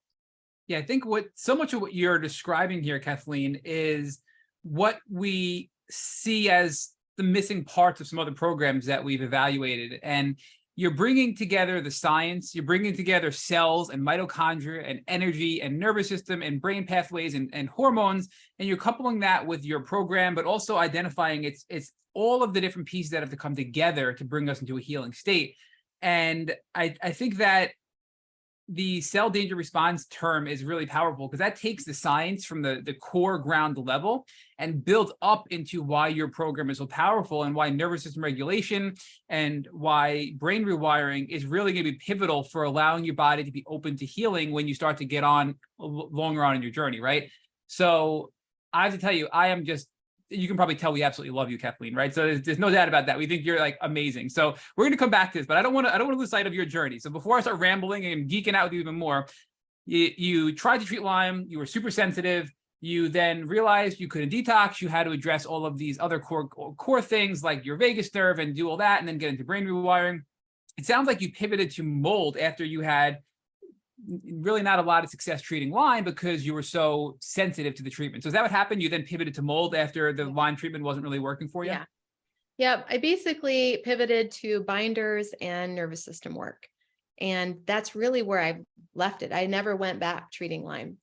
Yeah, I think so much of what you're describing here, Kathleen, is what we see as the missing parts of some other programs that we've evaluated. And you're bringing together the science, you're bringing together cells and mitochondria and energy and nervous system and brain pathways and hormones, and you're coupling that with your program, but also identifying it's all of the different pieces that have to come together to bring us into a healing state. And I think that the cell danger response term is really powerful because that takes the science from the core ground level and builds up into why your program is so powerful and why nervous system regulation and why brain rewiring is really going to be pivotal for allowing your body to be open to healing when you start to get on longer on in your journey, right? So I have to tell you, I am just, you can probably tell we absolutely love you, Kathleen, right? So there's no doubt about that. We think you're like amazing. So we're going to come back to this, but I don't want to lose sight of your journey. So before I start rambling and geeking out with you even more, you tried to treat Lyme. You were super sensitive. You then realized you couldn't detox. You had to address all of these other core things like your vagus nerve and do all that, and then get into brain rewiring. It sounds like you pivoted to mold after you had really not a lot of success treating Lyme because you were so sensitive to the treatment. So is that what happened? You then pivoted to mold after the Lyme treatment wasn't really working for you? Yeah. Yeah. I basically pivoted to binders and nervous system work. And that's really where I left it. I never went back treating Lyme.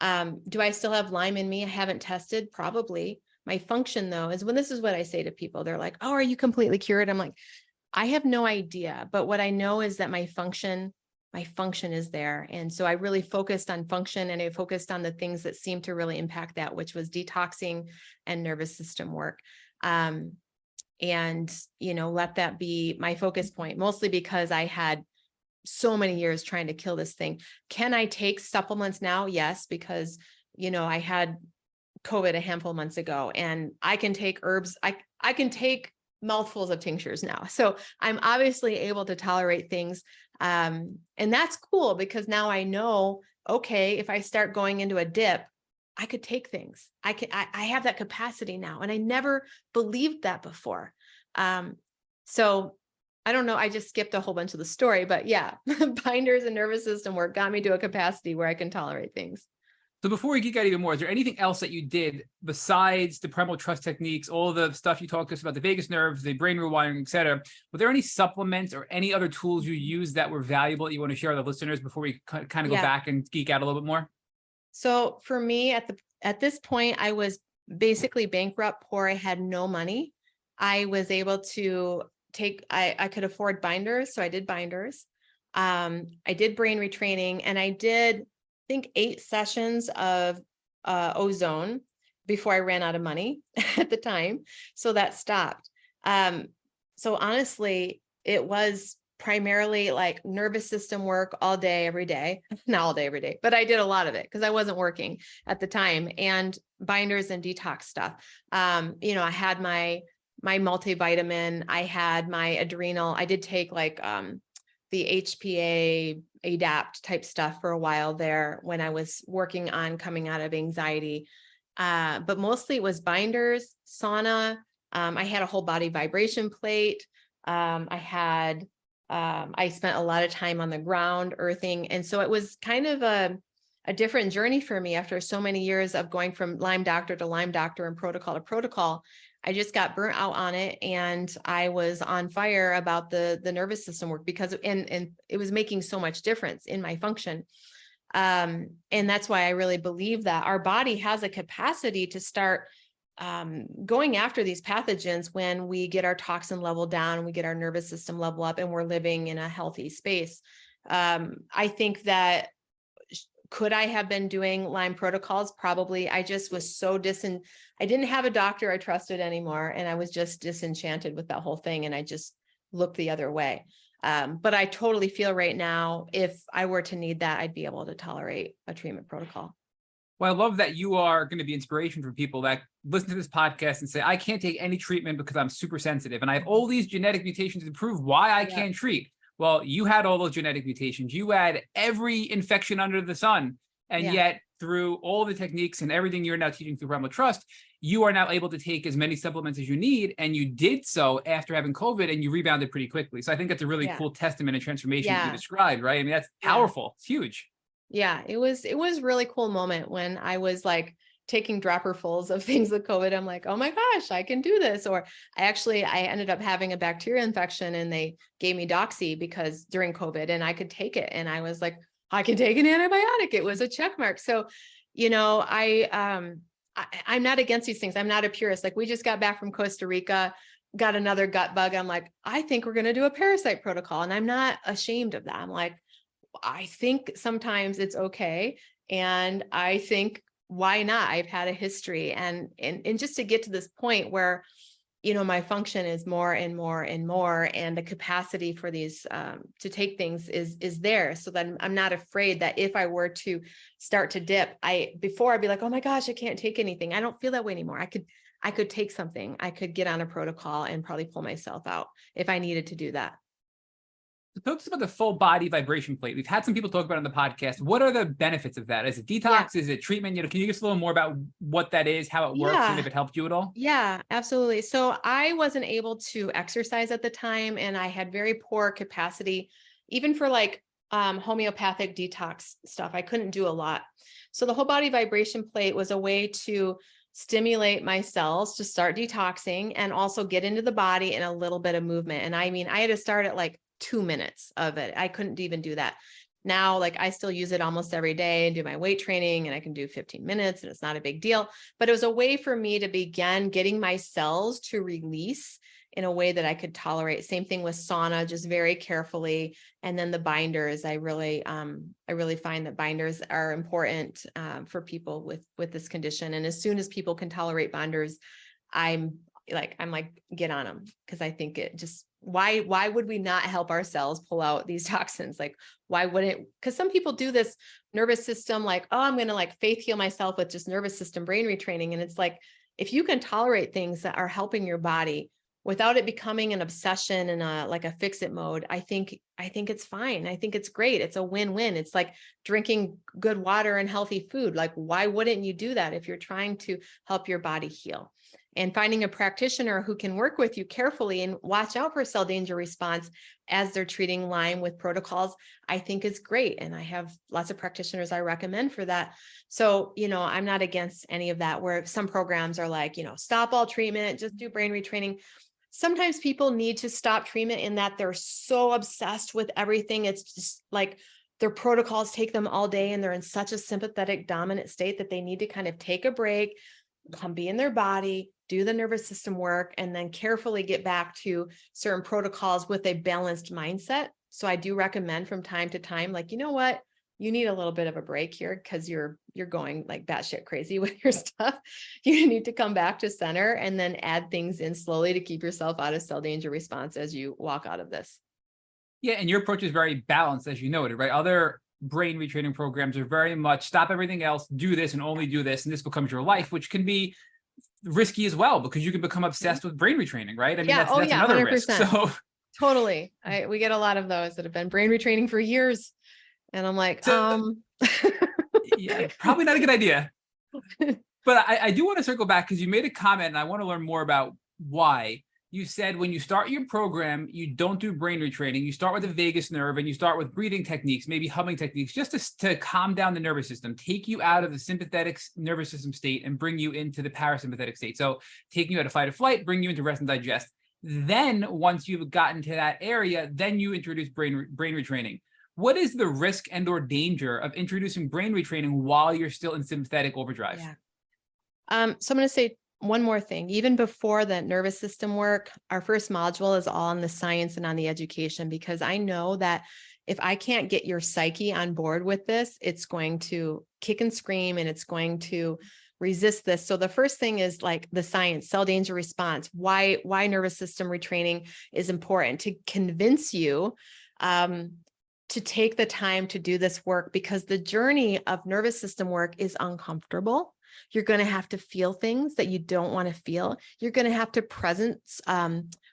Do I still have Lyme in me? I haven't tested, probably. My function though, is when this is what I say to people, they're like, oh, are you completely cured? I'm like, I have no idea, but what I know is that my function is there. And so I really focused on function, and I focused on the things that seemed to really impact that, which was detoxing and nervous system work. And, let that be my focus point, mostly because I had so many years trying to kill this thing. Can I take supplements now? Yes, because, I had COVID a handful of months ago, and I can take herbs. I can take mouthfuls of tinctures now. So I'm obviously able to tolerate things. And that's cool, because now I know, okay, if I start going into a dip, I could take things. I have that capacity now. And I never believed that before. So I don't know. I just skipped a whole bunch of the story, but yeah, binders and nervous system work got me to a capacity where I can tolerate things. So before we geek out even more, is there anything else that you did besides the Primal Trust techniques, all the stuff you talked to us about, the vagus nerves, the brain rewiring, et cetera? Were there any supplements or any other tools you used that were valuable that you want to share with the listeners before we kind of go back and geek out a little bit more? So for me, at this point, I was basically bankrupt, poor. I had no money. I was able to I could afford binders. So I did binders. I did brain retraining, and I did, I think, 8 sessions of ozone before I ran out of money at the time. So that stopped. So honestly, it was primarily like nervous system work all day, every day, not all day, every day, but I did a lot of it because I wasn't working at the time, and binders and detox stuff. I had my multivitamin, I had my adrenal. I did take like the HPA adapt type stuff for a while there when I was working on coming out of anxiety. But mostly it was binders, sauna. I had a whole body vibration plate. I spent a lot of time on the ground earthing. And so it was kind of a different journey for me after so many years of going from Lyme doctor to Lyme doctor and protocol to protocol. I just got burnt out on it, and I was on fire about the nervous system work because and it was making so much difference in my function. And that's why I really believe that our body has a capacity to start going after these pathogens when we get our toxin level down, we get our nervous system level up, and we're living in a healthy space. I think that could I have been doing Lyme protocols? Probably. I just was so I didn't have a doctor I trusted anymore. And I was just disenchanted with that whole thing. And I just looked the other way. But I totally feel right now, if I were to need that, I'd be able to tolerate a treatment protocol. Well, I love that you are going to be inspiration for people that listen to this podcast and say, I can't take any treatment because I'm super sensitive and I have all these genetic mutations to prove why I can't treat. Well, you had all those genetic mutations. You had every infection under the sun. And yet through all the techniques and everything you're now teaching through Primal Trust, you are now able to take as many supplements as you need. And you did so after having COVID, and you rebounded pretty quickly. So I think that's a really cool testament and transformation that you described, right? I mean, that's powerful. It's huge. Yeah, it was a really cool moment when I was like taking dropperfuls of things with COVID. I'm like, oh my gosh, I can do this. Or I ended up having a bacterial infection, and they gave me Doxy because during COVID, and I could take it. And I was like, I can take an antibiotic. It was a check mark. So, I'm not against these things. I'm not a purist. Like, we just got back from Costa Rica, got another gut bug. I'm like, I think we're going to do a parasite protocol. And I'm not ashamed of that. I'm like, I think sometimes it's okay. And I think, why not? I've had a history, and just to get to this point where, my function is more and more and more, and the capacity for these to take things is there. So that I'm not afraid that if I were to start to dip, before I'd be like, oh my gosh, I can't take anything. I don't feel that way anymore. I could take something. I could get on a protocol and probably pull myself out if I needed to do that. So talk to us about the full body vibration plate. We've had some people talk about it on the podcast. What are the benefits of that? Is it detox? Is it treatment? Can you give us a little more about what that is, how it works, and if it helped you at all? Yeah, absolutely. So I wasn't able to exercise at the time, and I had very poor capacity, even for like homeopathic detox stuff. I couldn't do a lot. So the whole body vibration plate was a way to stimulate my cells to start detoxing, and also get into the body and a little bit of movement. And I mean, I had to start at like 2 minutes of it. I couldn't even do that. Now, like I still use it almost every day and do my weight training, and I can do 15 minutes and it's not a big deal, but it was a way for me to begin getting my cells to release in a way that I could tolerate. Same thing with sauna, just very carefully. And then the binders, I really find that binders are important for people with this condition. And as soon as people can tolerate binders, I'm like, get on them. Cause I think it just, why would we not help ourselves pull out these toxins? Like, why wouldn't, cause some people do this nervous system, like, oh, I'm going to like faith heal myself with just nervous system brain retraining. And it's like, if you can tolerate things that are helping your body without it becoming an obsession and a fix it mode, I think it's fine. I think it's great. It's a win-win. It's like drinking good water and healthy food. Like, why wouldn't you do that if you're trying to help your body heal? And finding a practitioner who can work with you carefully and watch out for cell danger response as they're treating Lyme with protocols, I think is great. And I have lots of practitioners I recommend for that. So, I'm not against any of that, where some programs are like, stop all treatment, just do brain retraining. Sometimes people need to stop treatment in that they're so obsessed with everything. It's just like their protocols take them all day and they're in such a sympathetic dominant state that they need to kind of take a break, come be in their body, do the nervous system work, and then carefully get back to certain protocols with a balanced mindset. So I do recommend from time to time, like, you know what, you need a little bit of a break here because you're going like batshit crazy with your stuff. You need to come back to center and then add things in slowly to keep yourself out of cell danger response as you walk out of this. Yeah, and your approach is very balanced, as you noted, right? Other brain retraining programs are very much stop everything else, do this and only do this, and this becomes your life, which can be risky as well because you can become obsessed with brain retraining, right? I mean, that's another 100%. risk. So totally, we get a lot of those that have been brain retraining for years, and I'm like, yeah, probably not a good idea. But I do want to circle back because you made a comment, and I want to learn more about why. You said when you start your program, you don't do brain retraining. You start with the vagus nerve and you start with breathing techniques, maybe humming techniques, just to calm down the nervous system, take you out of the sympathetic nervous system state and bring you into the parasympathetic state. So taking you out of fight or flight, bring you into rest and digest. Then once you've gotten to that area, then you introduce brain retraining. What is the risk and or danger of introducing brain retraining while you're still in sympathetic overdrive? Yeah. So I'm going to say one more thing. Even before the nervous system work, our first module is all on the science and on the education, because I know that if I can't get your psyche on board with this, it's going to kick and scream and it's going to resist this. So the first thing is like the science, cell danger response, why nervous system retraining is important to convince you to take the time to do this work, because the journey of nervous system work is uncomfortable. You're going to have to feel things that you don't want to feel. You're going to have to presence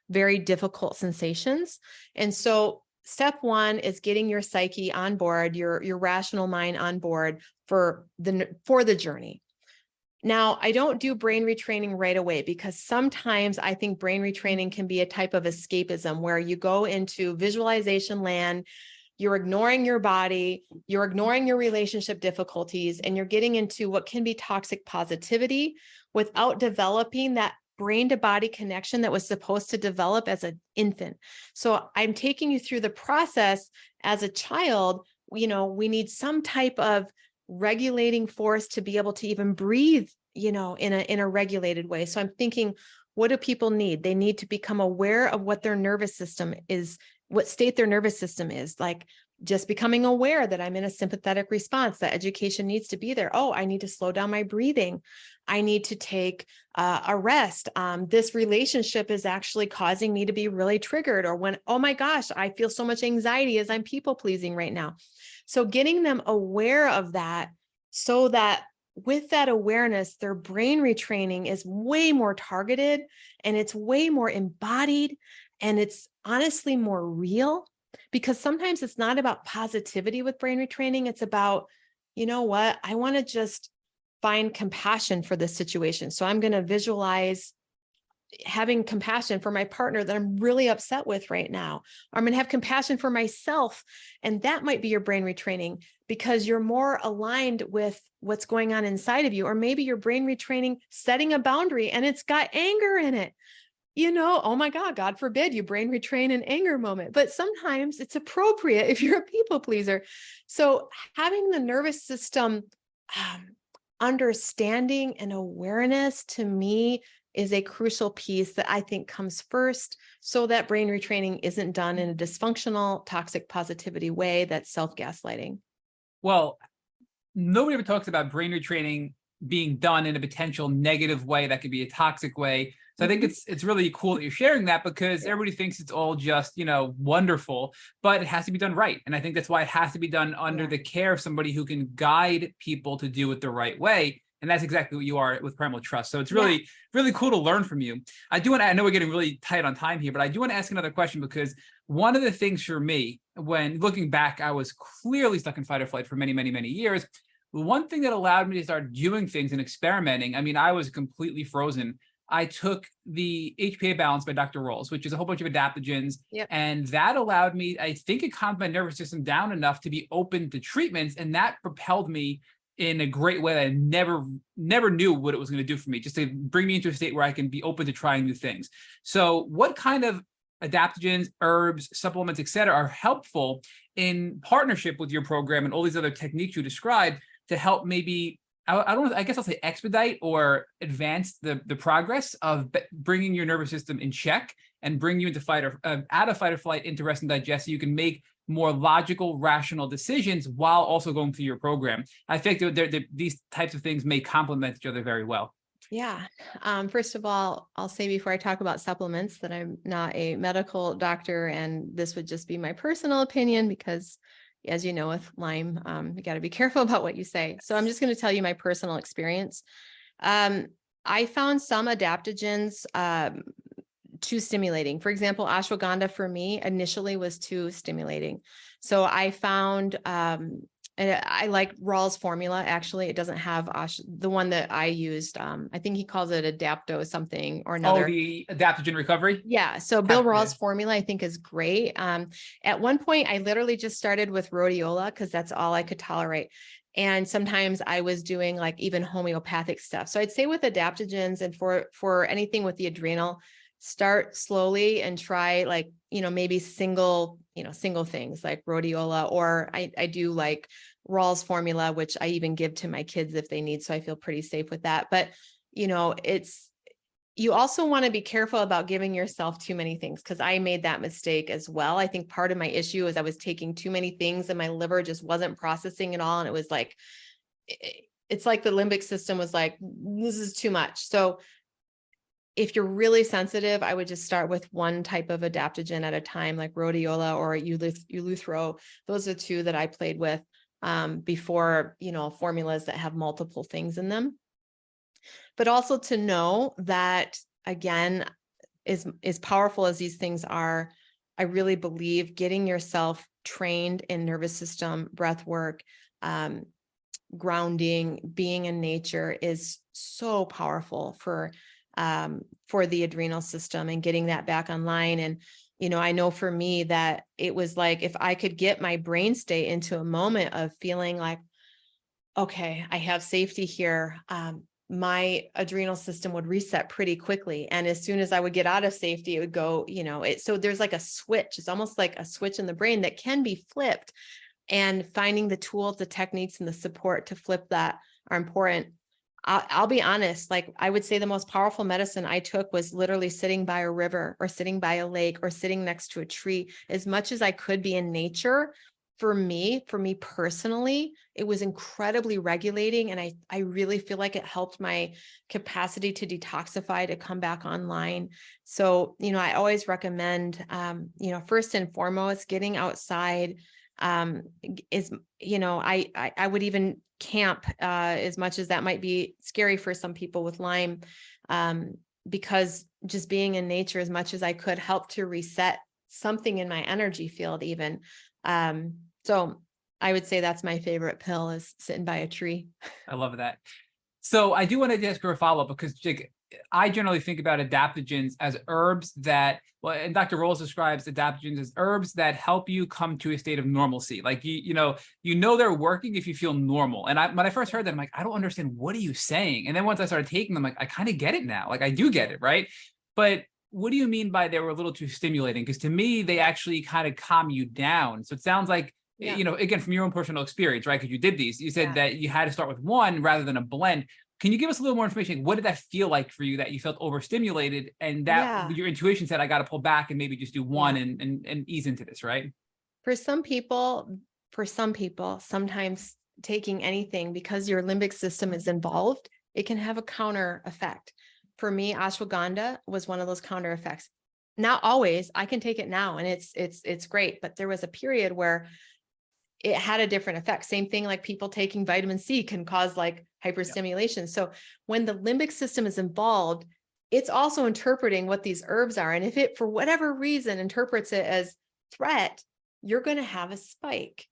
very difficult sensations. And so step one is getting your psyche on board, your rational mind on board for the journey. Now, I don't do brain retraining right away because sometimes I think brain retraining can be a type of escapism where you go into visualization land. You're ignoring your body, you're ignoring your relationship difficulties, and you're getting into what can be toxic positivity without developing that brain to body connection that was supposed to develop as an infant. So I'm taking you through the process as a child. We need some type of regulating force to be able to even breathe, in a regulated way. So I'm thinking, what do people need? They need to become aware of what their nervous system is, what state their nervous system is, like just becoming aware that I'm in a sympathetic response, that education needs to be there. Oh, I need to slow down my breathing. I need to take a rest. This relationship is actually causing me to be really triggered, or when, oh my gosh, I feel so much anxiety as I'm people pleasing right now. So getting them aware of that, so that with that awareness, their brain retraining is way more targeted and it's way more embodied. And it's honestly more real, because sometimes it's not about positivity with brain retraining. It's about, I want to just find compassion for this situation. So I'm going to visualize having compassion for my partner that I'm really upset with right now. I'm going to have compassion for myself. And that might be your brain retraining, because you're more aligned with what's going on inside of you. Or maybe your brain retraining setting a boundary and it's got anger in it. oh my God forbid you brain retrain an anger moment, but sometimes it's appropriate if you're a people pleaser. So having the nervous system understanding and awareness, to me, is a crucial piece that I think comes first, so that brain retraining isn't done in a dysfunctional, toxic positivity way that's self-gaslighting. Well, nobody ever talks about brain retraining being done in a potential negative way that could be a toxic way. So I think it's really cool that you're sharing that, because everybody thinks it's all just, wonderful, but it has to be done right. And I think that's why it has to be done under the care of somebody who can guide people to do it the right way. And that's exactly what you are with Primal Trust. So it's really, really cool to learn from you. I know we're getting really tight on time here, but I do want to ask another question, because one of the things for me, when looking back, I was clearly stuck in fight or flight for many, many, many years. One thing that allowed me to start doing things and experimenting, I mean, I was completely frozen. I took the HPA balance by Dr. Rolls, which is a whole bunch of adaptogens. And that allowed me, I think it calmed my nervous system down enough to be open to treatments. And that propelled me in a great way that I never knew what it was going to do for me, just to bring me into a state where I can be open to trying new things. So what kind of adaptogens, herbs, supplements, et cetera, are helpful in partnership with your program and all these other techniques you described to help maybe, I guess I'll say expedite or advance the progress of bringing your nervous system in check and bring you into out of fight or flight into rest and digest, so you can make more logical, rational decisions while also going through your program. I think these types of things may complement each other very well. Yeah. First of all, I'll say before I talk about supplements that I'm not a medical doctor, and this would just be my personal opinion, because as you know, with Lyme, you got to be careful about what you say. So I'm just going to tell you my personal experience. I found some adaptogens too stimulating. For example, ashwagandha for me initially was too stimulating. So I found, I like Rawls formula. Actually, it doesn't have the one that I used. I think he calls it Adapto something or another. Oh, the adaptogen recovery. Yeah. So Bill Rawls formula, I think, is great. At one point, I literally just started with rhodiola because that's all I could tolerate. And sometimes I was doing like even homeopathic stuff. So I'd say with adaptogens and for anything with the adrenal, start slowly and try like, maybe single things like rhodiola, or I do like Rawls formula, which I even give to my kids if they need. So I feel pretty safe with that. But, you also want to be careful about giving yourself too many things, because I made that mistake as well. I think part of my issue is I was taking too many things and my liver just wasn't processing it all. And it was like, it's like the limbic system was like, this is too much. So if you're really sensitive, I would just start with one type of adaptogen at a time, like rhodiola or Eleuthero. Those are two that I played with before, formulas that have multiple things in them. But also to know that, again, as powerful as these things are, I really believe getting yourself trained in nervous system, breath work, grounding, being in nature is so powerful for the adrenal system and getting that back online. And, I know for me that it was like, if I could get my brain state into a moment of feeling like, okay, I have safety here, my adrenal system would reset pretty quickly. And as soon as I would get out of safety, it would go, so there's like a switch. It's almost like a switch in the brain that can be flipped, and finding the tools, the techniques, and the support to flip that are important. I'll be honest, like I would say the most powerful medicine I took was literally sitting by a river or sitting by a lake or sitting next to a tree. As much as I could be in nature, for me personally, it was incredibly regulating. And I really feel like it helped my capacity to detoxify, to come back online. So, I always recommend, first and foremost, getting outside is, I would even camp, as much as that might be scary for some people with Lyme, because just being in nature as much as I could helped to reset something in my energy field even. So I would say that's my favorite pill, is sitting by a tree. I love that. So I do want to ask for a follow-up, because I generally think about adaptogens as herbs that, and Dr. Rolls describes adaptogens as herbs that help you come to a state of normalcy. Like, they're working if you feel normal. And when I first heard that, I'm like, I don't understand. What are you saying? And then once I started taking them, like, I kind of get it now. Like, I do get it, right? But what do you mean by they were a little too stimulating? Because to me, they actually kind of calm you down. So it sounds like, Yeah. you know, again, from your own personal experience, right? Because you did these, you said Yeah. that you had to start with one rather than a blend. Can you give us a little more information? What did that feel like for you, that you felt overstimulated and that Yeah. your intuition said, I got to pull back and maybe just do one Yeah. and ease into this, right? For some people, sometimes taking anything, because your limbic system is involved, it can have a counter effect. For me, ashwagandha was one of those counter effects. Not always. I can take it now and it's great, but there was a period where it had a different effect. Same thing, like people taking vitamin C can cause like hyperstimulation. So when the limbic system is involved, it's also interpreting what these herbs are. And if it, for whatever reason, interprets it as threat, you're going to have a spike,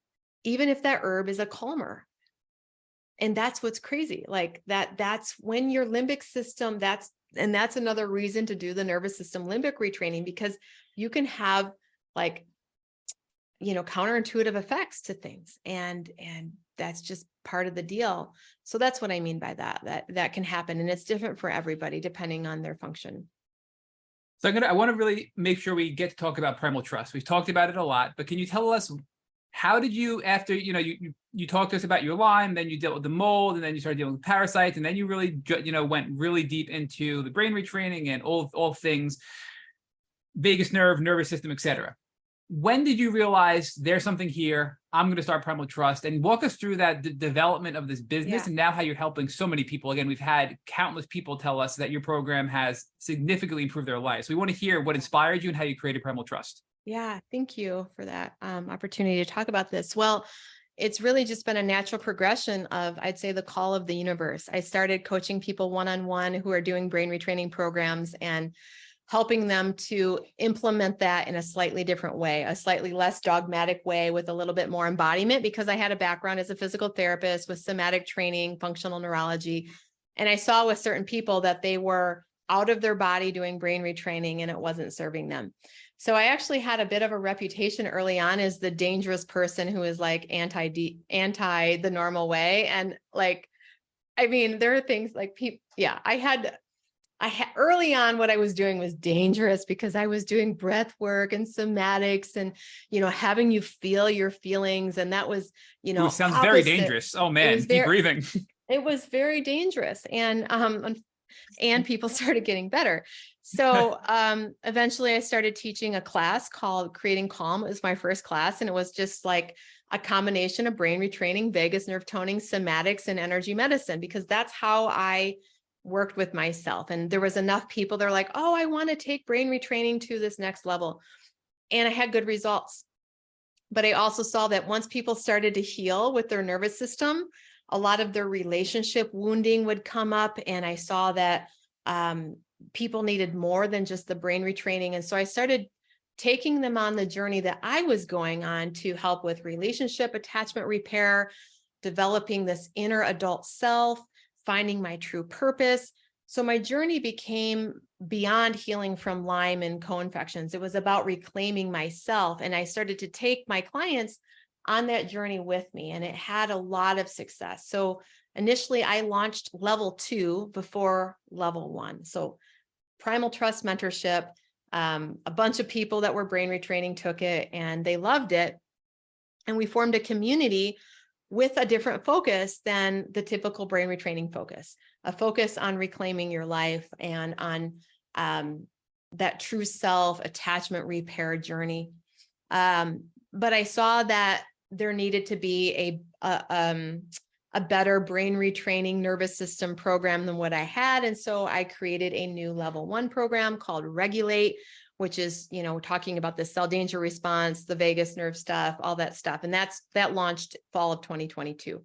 even if that herb is a calmer. And that's what's crazy. Like that's when your limbic system, that's another reason to do the nervous system limbic retraining, because you can have like, counterintuitive effects to things. And that's just part of the deal. So that's what I mean by that can happen. And it's different for everybody depending on their function. So I want to really make sure we get to talk about Primal Trust. We've talked about it a lot, but can you tell us, how did you, after, you talked to us about your Lyme, then you dealt with the mold, and then you started dealing with parasites, and then you really, went really deep into the brain retraining and all things vagus nerve, nervous system, etc. When did you realize there's something here? I'm going to start Primal Trust, and walk us through that development of this business. Yeah. And now how you're helping so many people. Again, we've had countless people tell us that your program has significantly improved their lives. So we want to hear what inspired you and how you created Primal Trust. Yeah, thank you for that opportunity to talk about this. Well, it's really just been a natural progression of, I'd say, the call of the universe. I started coaching people one-on-one who are doing brain retraining programs and helping them to implement that in a slightly different way, a slightly less dogmatic way with a little bit more embodiment, because I had a background as a physical therapist with somatic training, functional neurology. And I saw with certain people that they were out of their body doing brain retraining and it wasn't serving them. So I actually had a bit of a reputation early on as the dangerous person who is like anti the normal way. And like, I mean, there are things like people, yeah, I had early on, what I was doing was dangerous because I was doing breath work and somatics and, having you feel your feelings. And that was, Ooh, sounds very dangerous. Oh man, deep breathing. It was very dangerous. And people started getting better. So eventually I started teaching a class called Creating Calm. It was my first class. And it was just like a combination of brain retraining, vagus nerve toning, somatics, and energy medicine, because that's how I worked with myself. And there was enough people, they're like, oh, I want to take brain retraining to this next level. And I had good results. But I also saw that once people started to heal with their nervous system, a lot of their relationship wounding would come up. And I saw that people needed more than just the brain retraining. And so I started taking them on the journey that I was going on to help with relationship attachment repair, developing this inner adult self, finding my true purpose. So my journey became beyond healing from Lyme and co-infections. It was about reclaiming myself. And I started to take my clients on that journey with me, and it had a lot of success. So initially I launched level 2 before level 1. So Primal Trust mentorship, a bunch of people that were brain retraining took it and they loved it. And we formed a community with a different focus than the typical brain retraining focus, a focus on reclaiming your life and on that true self attachment repair journey. But I saw that there needed to be a better brain retraining nervous system program than what I had. And so I created a new level 1 program called Regulate, which is, talking about the cell danger response, the vagus nerve stuff, all that stuff. And that launched fall of 2022.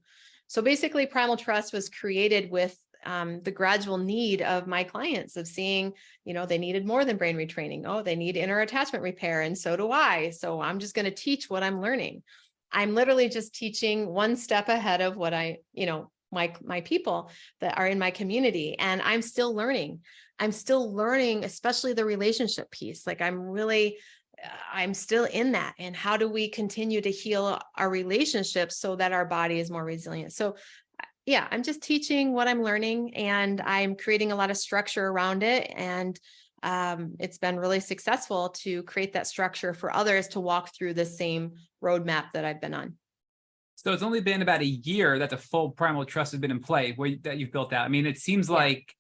So basically Primal Trust was created with the gradual need of my clients of seeing, they needed more than brain retraining. Oh, they need inner attachment repair. And so do I. So I'm just going to teach what I'm learning. I'm literally just teaching one step ahead of what my people that are in my community. And I'm still learning, especially the relationship piece. Like I'm still in that. And how do we continue to heal our relationships so that our body is more resilient? So yeah, I'm just teaching what I'm learning and I'm creating a lot of structure around it. And it's been really successful to create that structure for others to walk through the same roadmap that I've been on. So it's only been about a year that the full Primal Trust has been in play, that you've built out. I mean, it seems like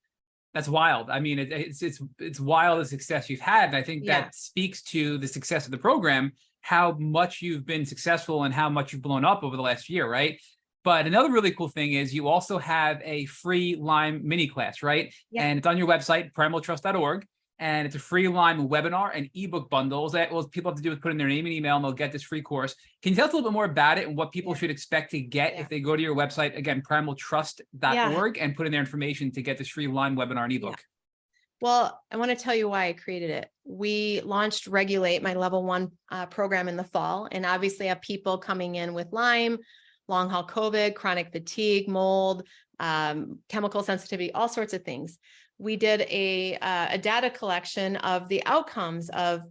that's wild. I mean, it's wild the success you've had. And I think that speaks to the success of the program, how much you've been successful and how much you've blown up over the last year, right? But another really cool thing is you also have a free Lyme mini class, right? Yeah. And it's on your website, primaltrust.org. And it's a free Lyme webinar and ebook bundles that people have to do is put in their name and email, and they'll get this free course. Can you tell us a little bit more about it and what people should expect to get if they go to your website, again, primaltrust.org, and put in their information to get this free Lyme webinar and ebook? Well, I want to tell you why I created it. We launched Regulate, my level 1 program in the fall, and obviously have people coming in with Lyme, long haul COVID, chronic fatigue, mold, chemical sensitivity, all sorts of things. We did a data collection of the outcomes of,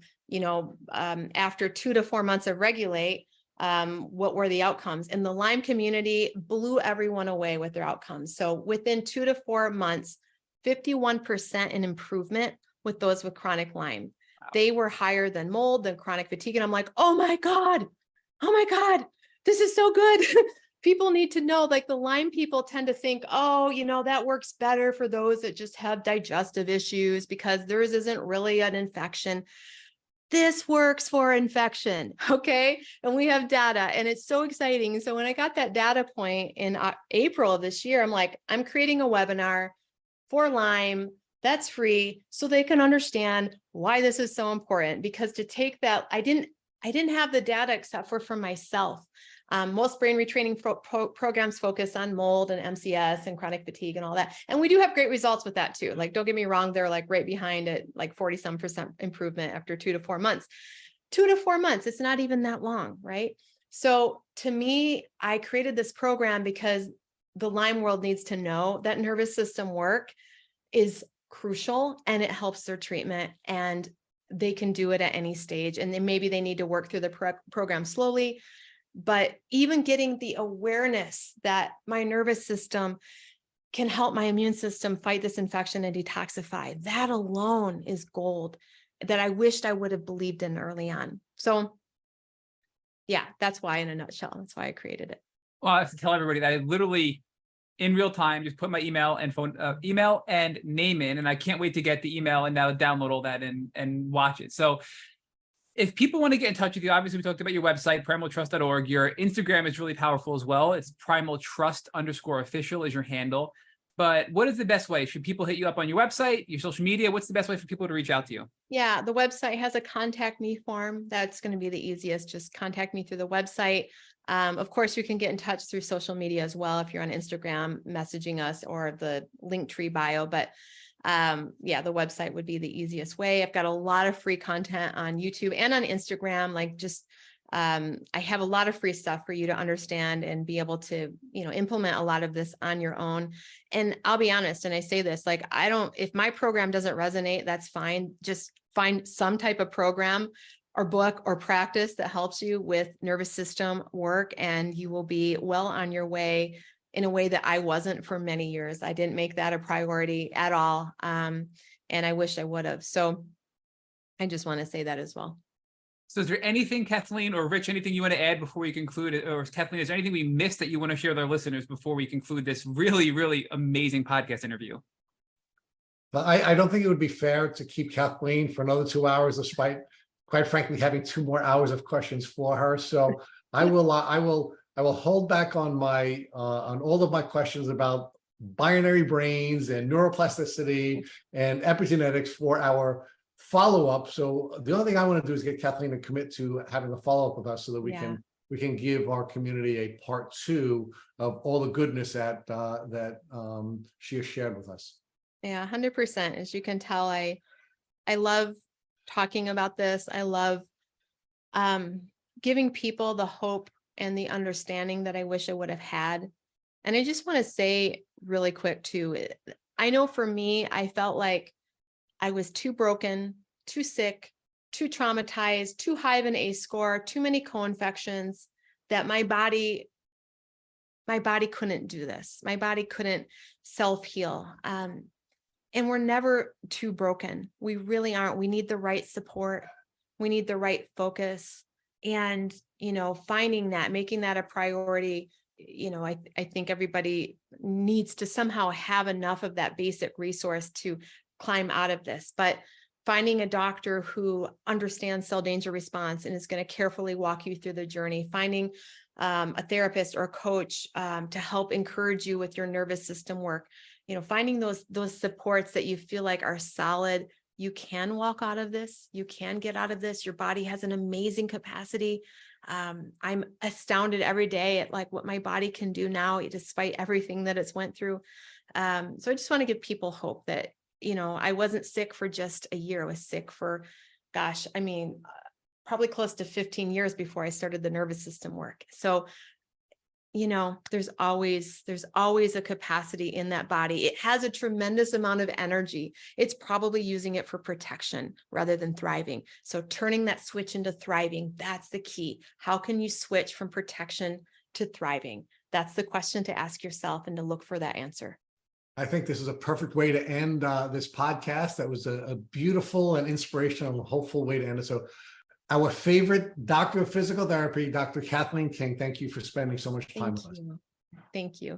after 2 to 4 months of Regulate, what were the outcomes? And the Lyme community blew everyone away with their outcomes. So within 2 to 4 months, 51% in improvement with those with chronic Lyme. Wow. They were higher than mold, than chronic fatigue. And I'm like, oh my God, this is so good. People need to know, like the Lyme people tend to think, oh, that works better for those that just have digestive issues because theirs isn't really an infection. This works for infection, okay? And we have data and it's so exciting. So when I got that data point in April of this year, I'm like, I'm creating a webinar for Lyme that's free so they can understand why this is so important. Because to take that, I didn't have the data except for myself. Most brain retraining programs focus on mold and MCS and chronic fatigue and all that. And we do have great results with that too. Like, don't get me wrong, they're like right behind it, like 40% improvement after 2 to 4 months. 2 to 4 months, it's not even that long, right? So to me, I created this program because the Lyme world needs to know that nervous system work is crucial and it helps their treatment, and they can do it at any stage. And then maybe they need to work through the program slowly. But even getting the awareness that my nervous system can help my immune system fight this infection and detoxify, that alone is gold that I wished I would have believed in early on. So yeah, that's why, in a nutshell, that's why I created it. Well, I have to tell everybody that I literally, in real time, just put my email and phone, email and name in, and I can't wait to get the email and now download all that and watch it. So if people want to get in touch with you, obviously we talked about your website, primaltrust.org. Your Instagram is really powerful as well. It's primaltrust_official is your handle. But what is the best way? Should people hit you up on your website, your social media? What's the best way for people to reach out to you? Yeah, the website has a contact me form. That's going to be the easiest. Just contact me through the website. Of course, you can get in touch through social media as well if you're on Instagram messaging us or the Linktree bio. But yeah, the website would be the easiest way. I've got a lot of free content on YouTube and on Instagram. Like just I have a lot of free stuff for you to understand and be able to, implement a lot of this on your own. And I'll be honest, and I say this, like, if my program doesn't resonate, that's fine. Just find some type of program or book or practice that helps you with nervous system work, and you will be well on your way in a way that I wasn't for many years. I didn't make that a priority at all. And I wish I would have. So I just want to say that as well. So is there anything, Kathleen or Rich, anything you want to add before we conclude it? Or Kathleen, is there anything we missed that you want to share with our listeners before we conclude this really, really amazing podcast interview? But I don't think it would be fair to keep Kathleen for another 2 hours, despite, quite frankly, having 2 more hours of questions for her. So I will hold back on on all of my questions about binary brains and neuroplasticity and epigenetics for our follow-up. So the only thing I want to do is get Kathleen to commit to having a follow-up with us so that we can give our community a part 2 of all the goodness that she has shared with us. Yeah, 100%. As you can tell, I love talking about this. I love giving people the hope and the understanding that I wish I would have had. And I just want to say really quick too, I know for me, I felt like I was too broken, too sick, too traumatized, too high of an ACE score, too many co-infections, that my body couldn't do this. My body couldn't self-heal. And we're never too broken. We really aren't. We need the right support. We need the right focus. And, finding that, making that a priority, I think everybody needs to somehow have enough of that basic resource to climb out of this. But finding a doctor who understands cell danger response and is going to carefully walk you through the journey, finding a therapist or a coach to help encourage you with your nervous system work, finding those supports that you feel like are solid. You can walk out of this. You can get out of this. Your body has an amazing capacity. I'm astounded every day at like what my body can do now, despite everything that it's went through. So I just want to give people hope that, I wasn't sick for just a year. I was sick for, probably close to 15 years before I started the nervous system work. So, there's always a capacity in that body. It has a tremendous amount of energy. It's probably using it for protection rather than thriving. So turning that switch into thriving, that's the key. How can you switch from protection to thriving? That's the question to ask yourself and to look for that answer. I think this is a perfect way to end this podcast. That was a beautiful and inspirational and hopeful way to end it. So our favorite doctor of physical therapy, Dr. Cathleen King, thank you for spending so much time with us. Thank you.